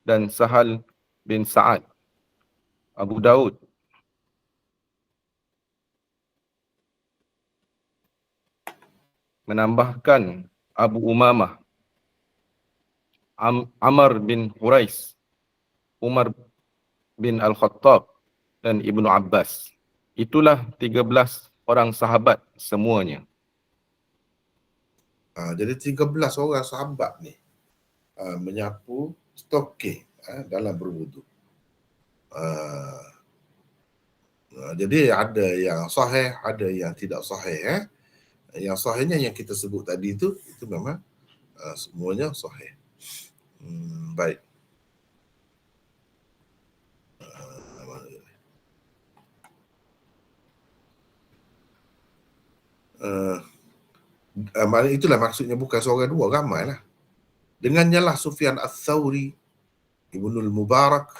Speaker 5: dan Sahal bin Sa'ad. Abu Daud menambahkan Abu Umamah, Amr bin Quraish, Umar bin Al-Khattab dan Ibnu Abbas. Itulah 13 orang sahabat semuanya.
Speaker 1: Jadi 13 orang sahabat ni menyapu stokin dalam berwudu. Jadi ada yang sahih, ada yang tidak sahih. Yang sahihnya yang kita sebut tadi itu memang semuanya sahih. Baik. Itulah maksudnya, bukan seorang dua, ramai lah. Dengannya lah Sufyan Ats-Tsauri, Ibnul Mubarak,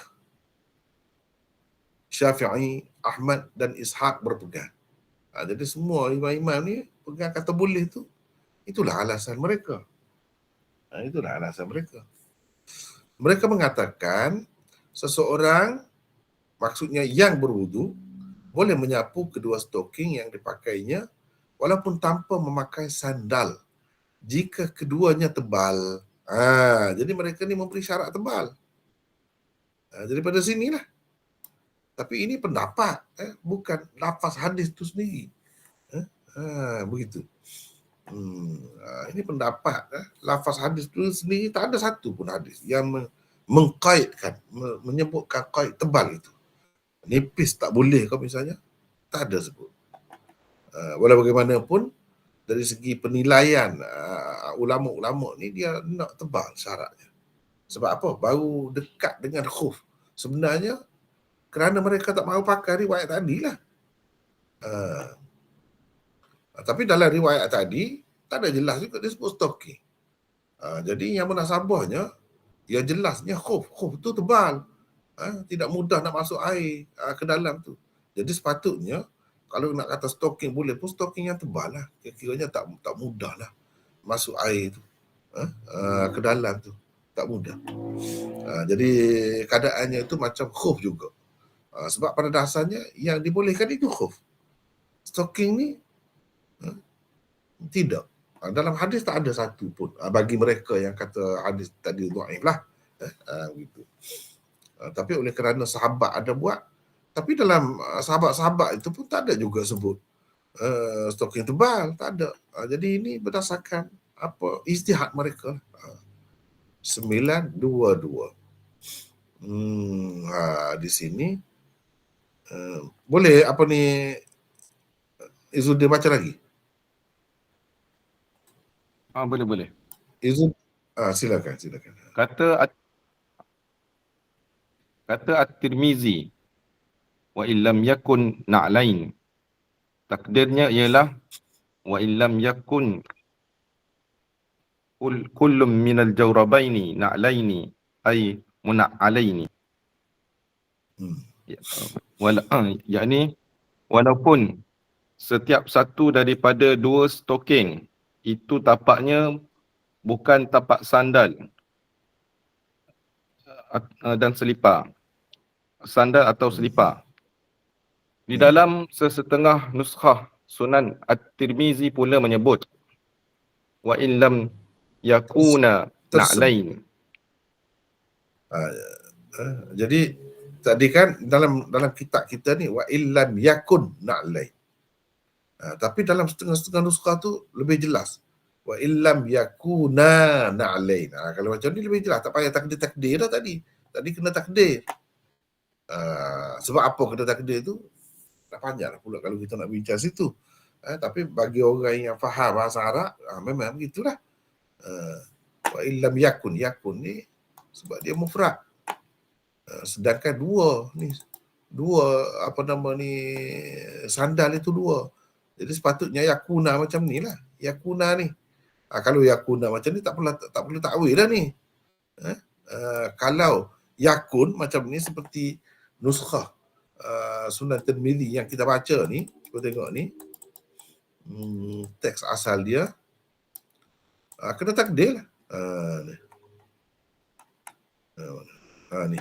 Speaker 1: Syafi'i, Ahmad dan Ishaq berpegang. Jadi semua imam-imam ni pegang kata boleh tu. Itulah alasan mereka. Mereka mengatakan seseorang, maksudnya yang berwudu, boleh menyapu kedua stoking yang dipakainya walaupun tanpa memakai sandal jika keduanya tebal. Jadi mereka ni memberi syarat tebal. Daripada sinilah. Tapi ini pendapat, bukan lafaz hadis itu sendiri. Begitu. Ini pendapat. Lafaz hadis itu sendiri tak ada satu pun hadis yang mengkaitkan, menyebutkan kaid tebal itu. Nipis tak boleh kau misalnya, tak ada sebut. Walau bagaimanapun, dari segi penilaian ulama-ulama ni dia nak tebal syaratnya. Sebab apa? Baru dekat dengan khuf. Sebenarnya kerana mereka tak mahu pakai riwayat tadilah. Tapi dalam riwayat tadi tak ada jelas juga dia sebut stocking. Jadi yang munasabahnya, ya jelasnya khuf tu tebal. Tidak mudah nak masuk air ke dalam tu. Jadi sepatutnya kalau nak kata stocking boleh pun stocking yang tebal lah. Kira-kiranya tak mudah lah masuk air tu ke dalam tu. Tak mudah. Jadi keadaannya itu macam khuf juga. Sebab pada dasarnya yang dibolehkan itu khuf. Stocking ni tidak. Dalam hadis tak ada satu pun. Bagi mereka yang kata hadis tadi dhaif lah. Gitu. Tapi oleh kerana sahabat ada buat, tapi dalam sahabat-sahabat itu pun tak ada juga sebut stocking tebal, tak ada. Jadi ini berdasarkan apa ijtihad mereka. 922. Di sini boleh apa ni Izzuddin baca lagi?
Speaker 5: Boleh.
Speaker 1: Izzuddin, silakan.
Speaker 5: Kata At-Tirmizi, wa illam yakun na'lain. Takdirnya ialah wa illam yakun kullum minal jawrabaini na'laini ay muna'alaini. Yakni walaupun setiap satu daripada dua stoking itu tapaknya bukan tapak sandal dan selipar. Sandal atau selipar. Di dalam sesetengah nuskhah Sunan At-Tirmizi pula menyebut wa illam yakuna na'lain.
Speaker 1: Jadi tadi kan dalam kitab kita ni wa illam yakun na'lain. Tapi dalam setengah-setengah nuskhah tu lebih jelas. Wa illam yakuna na'lain. Kalau macam ni lebih jelas, tak payah takdir dah tadi. Tadi kena takdir. Sebab apa kena takdir tu? Tak panjang lah pula kalau kita nak bincang situ. Tapi bagi orang yang faham bahasa Arab, memang begitulah. Wa illam yakun ni sebab dia mufrad. Sedangkan dua sandal itu dua. Jadi sepatutnya yakuna macam ni lah. Yakuna ni. Kalau yakuna macam ni tak perlu takwil dah ni. Kalau yakun macam ni seperti nuskhah Sunan Tirmizi yang kita baca ni, kita tengok ni, teks asal dia kena takdir lah. Ni.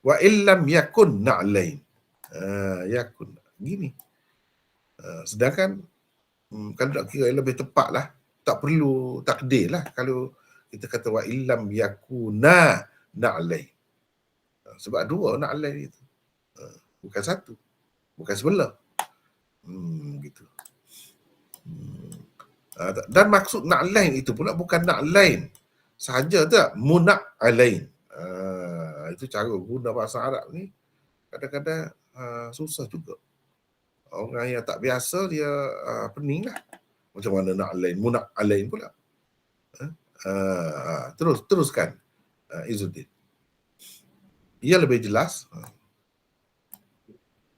Speaker 1: Wa illam yakun na'lain. Yakun. Gini. Sedangkan kalau nak kira lebih tepat lah, tak perlu takdir lah kalau kita kata wa illam yakuna na'lain. Sebab dua na'lain itu. Bukan satu. Bukan sebelah. Gitu. Dan maksud na'lain itu pula bukan na'lain sahaja tak, muna'alain. Itu cara guna bahasa Arab ni kadang-kadang susah juga. Orang yang tak biasa dia pening lah. Macam mana na'lain, muna'alain pula. Teruskan Izzuddin. Ia lebih jelas.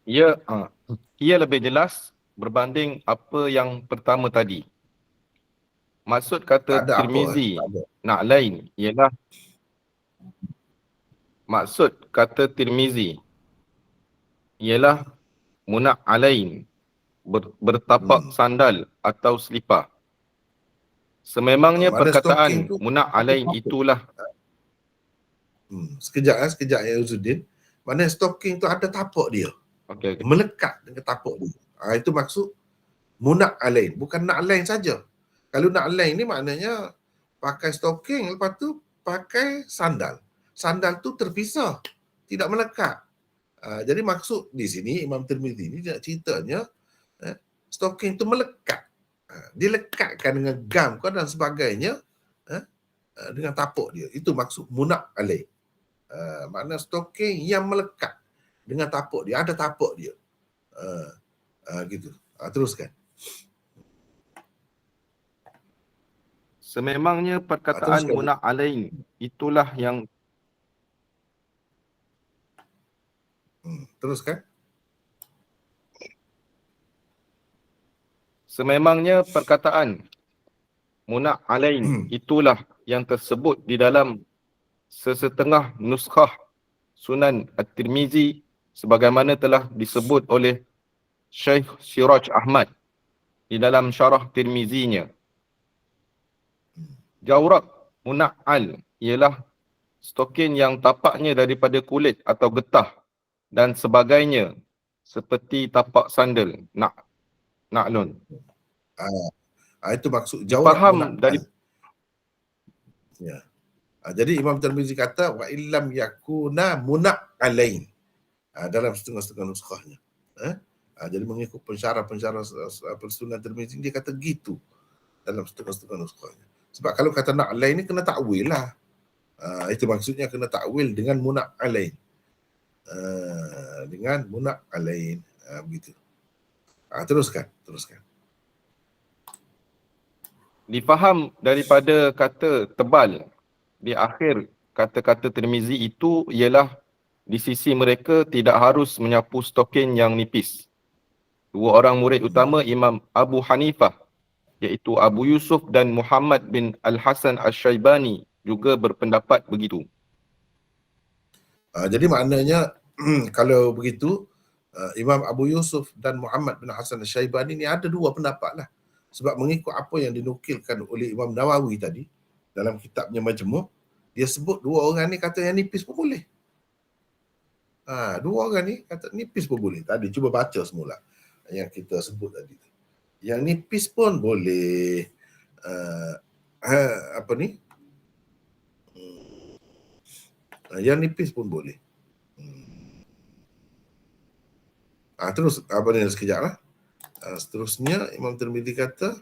Speaker 5: Ia lebih jelas berbanding apa yang pertama tadi. Maksud kata Tirmizi na'lain ialah muna'alain, bertapak sandal atau selipar. Sememangnya
Speaker 1: Mana stalking
Speaker 5: perkataan
Speaker 1: tu
Speaker 5: munak alain itulah
Speaker 1: sekejap ya Uzuddin. Mana stalking tu ada tapak dia.
Speaker 5: okey.
Speaker 1: Melekat dengan tapak dia. Itu maksud munak alain. Bukan nak alain saja. Kalau nak alain ni maknanya pakai stocking, lepas tu pakai sandal. Sandal tu terpisah, tidak melekat. Jadi maksud di sini Imam Tirmizi ni nak ceritanya stocking tu melekat. Dia lekatkan dengan gam dan sebagainya dengan tapak dia. Itu maksud munak alaih. Makna stocking yang melekat dengan tapak dia, ada tapak dia. Gitu. Teruskan.
Speaker 5: Sememangnya perkataan
Speaker 1: Teruskan.
Speaker 5: munak alain itulah yang
Speaker 1: Teruskan.
Speaker 5: Sememangnya perkataan munak alain itulah yang tersebut di dalam sesetengah nuskhah Sunan At-Tirmizi sebagaimana telah disebut oleh Syekh Siraj Ahmad di dalam syarah Tirmizinya. Jawrab muna'al ialah stokin yang tapaknya daripada kulit atau getah dan sebagainya seperti tapak sandal. Na'lun.
Speaker 1: Itu maksud jawrab
Speaker 5: Faham
Speaker 1: muna'al.
Speaker 5: dari
Speaker 1: Ya. Jadi Imam Tirmizi kata wa illam yakuna muna'alain dalam setengah-setengah nuskhahnya. Jadi mengikut pensyarah-pensyarah Sunan Tirmizi dia kata gitu dalam setengah-setengah nuskhahnya. Sebab kalau kata na'alain ni kena takwil lah. Itu maksudnya kena takwil dengan muna'alain. Dengan muna'alain. Begitu. Teruskan.
Speaker 5: difaham daripada kata tebal di akhir kata-kata Tirmizi itu ialah di sisi mereka tidak harus menyapu stokin yang nipis. Dua orang murid utama Imam Abu Hanifah iaitu Abu Yusuf dan Muhammad bin Al-Hasan Al-Syaibani juga berpendapat begitu.
Speaker 1: Jadi maknanya kalau begitu Imam Abu Yusuf dan Muhammad bin Hasan Al-Syaibani ni ada dua pendapat lah. Sebab mengikut apa yang dinukilkan oleh Imam Nawawi tadi dalam kitabnya Majmu', dia sebut dua orang ni kata yang nipis pun boleh. Dua orang ni kata nipis pun boleh. Tadi cuba baca semula yang kita sebut tadi. Yang nipis pun boleh. Apa ni? Yang nipis pun boleh. Terus apa ni sekejap lah. Seterusnya Imam Tirmizi kata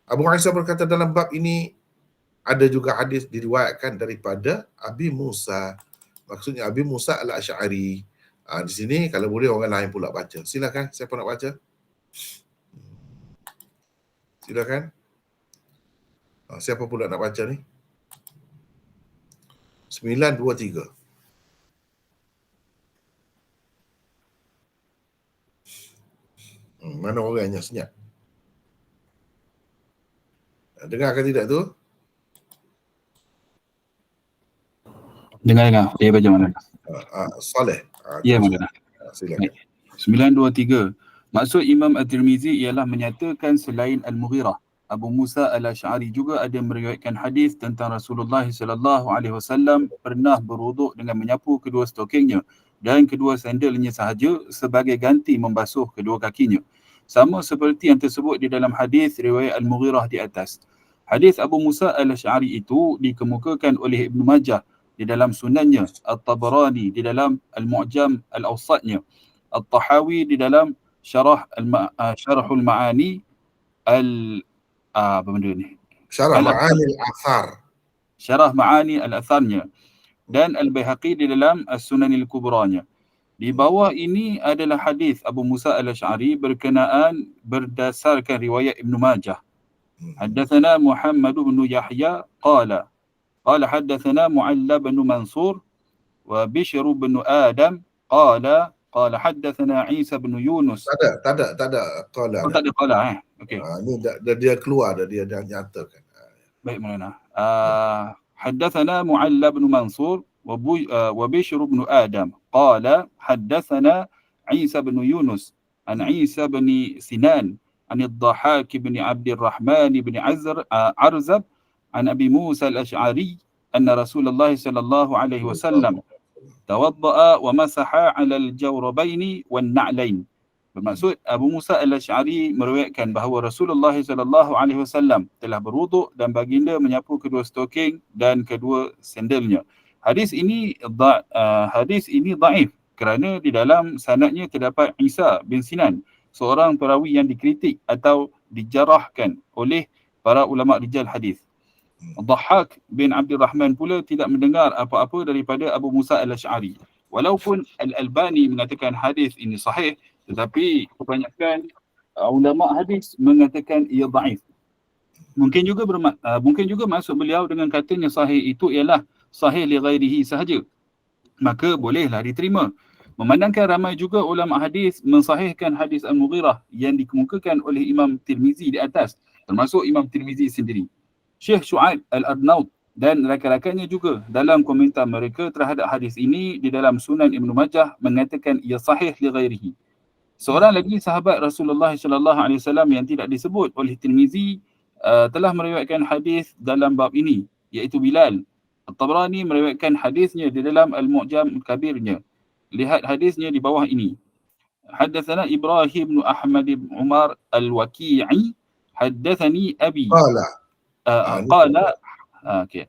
Speaker 1: Abu Aisyah berkata dalam bab ini ada juga hadis diriwayatkan daripada Abi Musa. Maksudnya Abi Musa Al-Asy'ari. Di sini kalau boleh orang lain pula baca. Silakan, siapa nak baca? Silakan. Siapa pula nak baca ni? 923. Mana orangnya senyap? Dengar ke tidak tu?
Speaker 2: Dengar. Dia baca mana?
Speaker 1: Saleh.
Speaker 2: Ya, mana?
Speaker 1: Silakan.
Speaker 2: 923. Maksud Imam At-Tirmizi ialah menyatakan selain Al-Mughirah, Abu Musa Al-Asy'ari juga ada meriwayatkan hadis tentang Rasulullah SAW pernah berwuduk dengan menyapu kedua stokingnya dan kedua sandalnya sahaja sebagai ganti membasuh kedua kakinya. Sama seperti yang tersebut di dalam hadis riwayat Al-Mughirah di atas. Hadis Abu Musa Al-Asy'ari itu dikemukakan oleh Ibn Majah di dalam sunannya, At-Tabarani di dalam Al-Mu'jam Al-Awsatnya, At-Tahawi di dalam Syarahul Ma'ani apa benda ni?
Speaker 1: Syarah Ma'ani Al-Athar.
Speaker 2: Syarah Ma'ani Al-Atharnya dan Al-Baihaqi di dalam As-Sunanil Kubranya. Di bawah ini adalah hadis Abu Musa Al-Asy'ari berkenaan berdasarkan riwayat Ibn Majah. Haddatsana Muhammad bin Yahya qala haddatsana Mu'alla bin Mansur wa Bishr bin Adam qala haddatsana Isa bin Yunus.
Speaker 1: Tak ada qala.
Speaker 2: Tak ada qala okey.
Speaker 1: Ni dia keluar dia nyatakan.
Speaker 2: Baik Maulana. حدثنا معل بن منصور وبشر بن آدم قال حدثنا عيسى بن يونس عن عيسى بن سنان عن الضحاك بن عبد الرحمن بن عرزب عن أبي موسى الأشعري أن رسول الله صلى الله عليه وسلم توضأ ومسح على الجوربين والنعلين. Bermaksud Abu Musa al-Ash'ari meriwayatkan bahawa Rasulullah sallallahu alaihi wasallam telah berwuduk dan baginda menyapu kedua stoking dan kedua sandalnya. Hadis ini dhaif kerana di dalam sanadnya terdapat Isa bin Sinan, seorang perawi yang dikritik atau dijarahkan oleh para ulama rijal hadis. Dhahhak bin Abdul Rahman pula tidak mendengar apa-apa daripada Abu Musa al-Ash'ari. Walaupun Al-Albani mengatakan hadis ini sahih, tetapi kebanyakan ulama hadis mengatakan ia dhaif. Mungkin juga maksud beliau dengan katanya sahih itu ialah sahih li ghairihi sahaja. Maka bolehlah diterima. Memandangkan ramai juga ulama hadis mensahihkan hadis Al-Mughirah yang dikemukakan oleh Imam Tirmizi di atas, termasuk Imam Tirmizi sendiri. Syekh Shu'aib Al-Arnaud dan rakan-rakannya juga dalam komentar mereka terhadap hadis ini di dalam Sunan Ibn Majah mengatakan ia sahih li ghairihi. Seorang lagi sahabat Rasulullah sallallahu alaihi wasallam yang tidak disebut oleh Tirmizi telah meriwayatkan hadis dalam bab ini, iaitu Bilal. At-Tabrani meriwayatkan hadisnya di dalam Al-Mu'jam Kabirnya. Lihat hadisnya di bawah ini. Haddatsana Ibrahim bin Ahmad bin Umar Al-Waqi'i haddatsani Abi.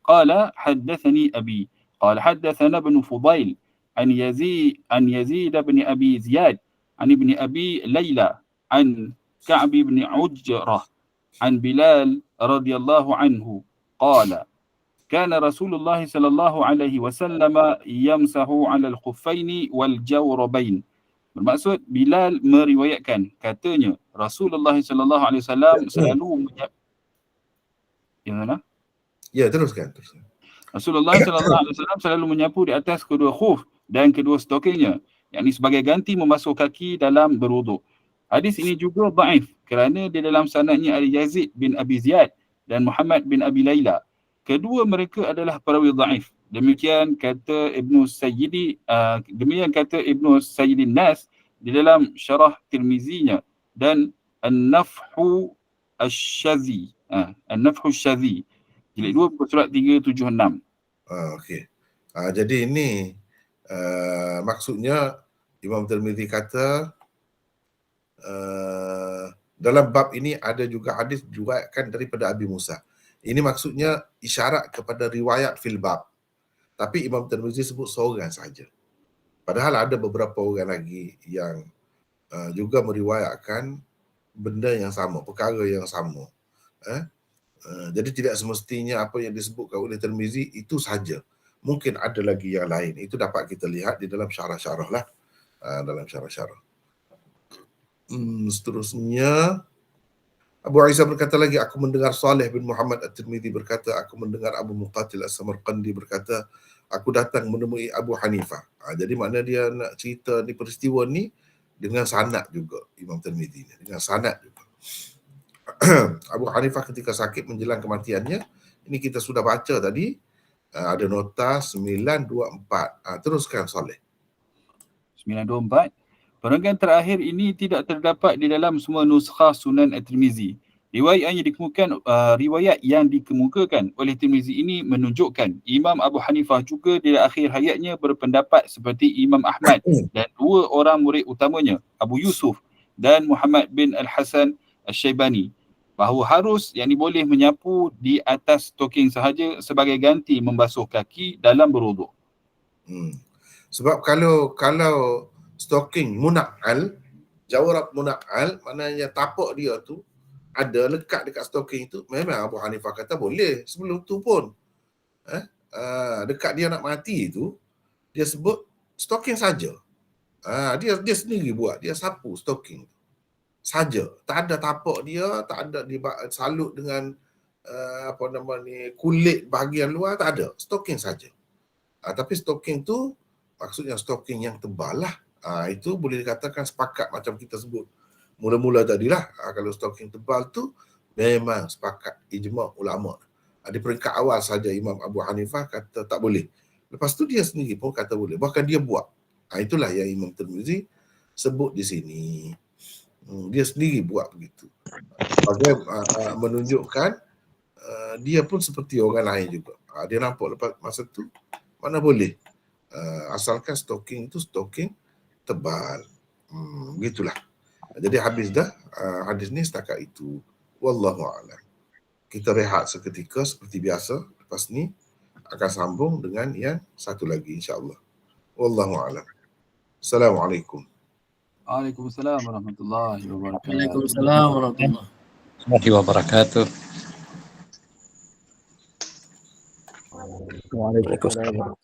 Speaker 2: قال حدثني أبي قال حدثنا ابن فضيل عن يزيد بن أبي زياد عن ابن أبي ليلى عن كعب بن عجرة عن بلال رضي الله عنه قال كان رسول الله صلى الله عليه وسلم يمسح على الخفين والجوربين. Bermaksud Bilal meriwayatkan, katanya Rasulullah sallallahu alaihi wasallam selalu
Speaker 1: teruskan.
Speaker 2: Rasulullah sallallahu alaihi wasallam selalu menyapu di atas kedua khuf dan kedua stokingnya, yakni sebagai ganti membasuh kaki dalam berwuduk. Hadis ini juga dhaif kerana di dalam sanadnya ada Yazid bin Abi Ziyad dan Muhammad bin Abi Layla. Kedua mereka adalah perawi dhaif. Demikian kata Ibnu Sayyidin Nas di dalam syarah Tirmizinya dan An-Nafhu Asy-Syazi. An-Nafhu Asy-Syazi. Jilid 2 buku surat 376.
Speaker 1: Okey. Jadi ini maksudnya Imam Tirmizi kata dalam bab ini ada juga hadis diriwayatkan daripada Abi Musa. Ini maksudnya isyarat kepada riwayat fil bab. Tapi Imam Tirmizi sebut seorang saja. Padahal ada beberapa orang lagi yang juga meriwayatkan benda yang sama, perkara yang sama. Jadi tidak semestinya apa yang disebutkan oleh Tirmizi itu saja. Mungkin ada lagi yang lain. Itu dapat kita lihat di dalam syarah-syarah lah. Dalam syarah-syarah. Seterusnya, Abu Isa berkata lagi, aku mendengar Salih bin Muhammad At-Tirmidzi berkata, aku mendengar Abu Muqatil As-Samarqandi berkata, aku datang menemui Abu Hanifah. Jadi makna dia nak cerita ni peristiwa ni dengan sanad juga, Imam Tirmidzi ni, dengan sanad juga. Abu Hanifah ketika sakit menjelang kematiannya, ini kita sudah baca tadi, ada nota 924. Teruskan Saleh.
Speaker 2: 924. Perangan terakhir ini tidak terdapat di dalam semua nuskhah Sunan At-Tirmizi. Riwayat yang dikemukakan oleh Tirmizi ini menunjukkan Imam Abu Hanifah juga di akhir hayatnya berpendapat seperti Imam Ahmad dan dua orang murid utamanya, Abu Yusuf dan Muhammad bin Al-Hasan Al-Syaibani, bahawa harus boleh menyapu di atas stoking sahaja sebagai ganti membasuh kaki dalam berwuduk.
Speaker 1: Sebab kalau stoking munakal, jawrab munakal, maknanya tapak dia tu ada lekat dekat stoking tu, memang Abu Hanifah kata boleh. Sebelum tu pun dekat dia nak mati tu, dia sebut stoking saja. Dia sendiri buat, dia sapu stoking saja, tak ada tapak dia, tak ada salut dengan kulit bahagian luar, tak ada, stoking saja. Tapi stoking tu maksudnya stoking yang tebal lah. Itu boleh dikatakan sepakat macam kita sebut mula-mula tadilah. Kalau stoking tebal tu memang sepakat ijma' ulama'. Di peringkat awal saja Imam Abu Hanifah kata tak boleh. Lepas tu dia sendiri pun kata boleh. Bahkan dia buat. Itulah yang Imam Tirmizi sebut di sini. Dia sendiri buat begitu. Bagai menunjukkan dia pun seperti orang lain juga. Dia nampak lepas masa tu, mana boleh. Asalkan stocking itu stocking tebal. Begitulah. Jadi habis dah hadis ni setakat itu. Wallahu a'lam. Kita rehat seketika seperti biasa. Lepas ni akan sambung dengan yang satu lagi insya-Allah. Wallahu a'lam. Assalamualaikum.
Speaker 2: Waalaikumsalam warahmatullahi wabarakatuh.
Speaker 3: Waalaikumsalam warahmatullahi
Speaker 4: wabarakatuh.
Speaker 6: Waalaikumsalam.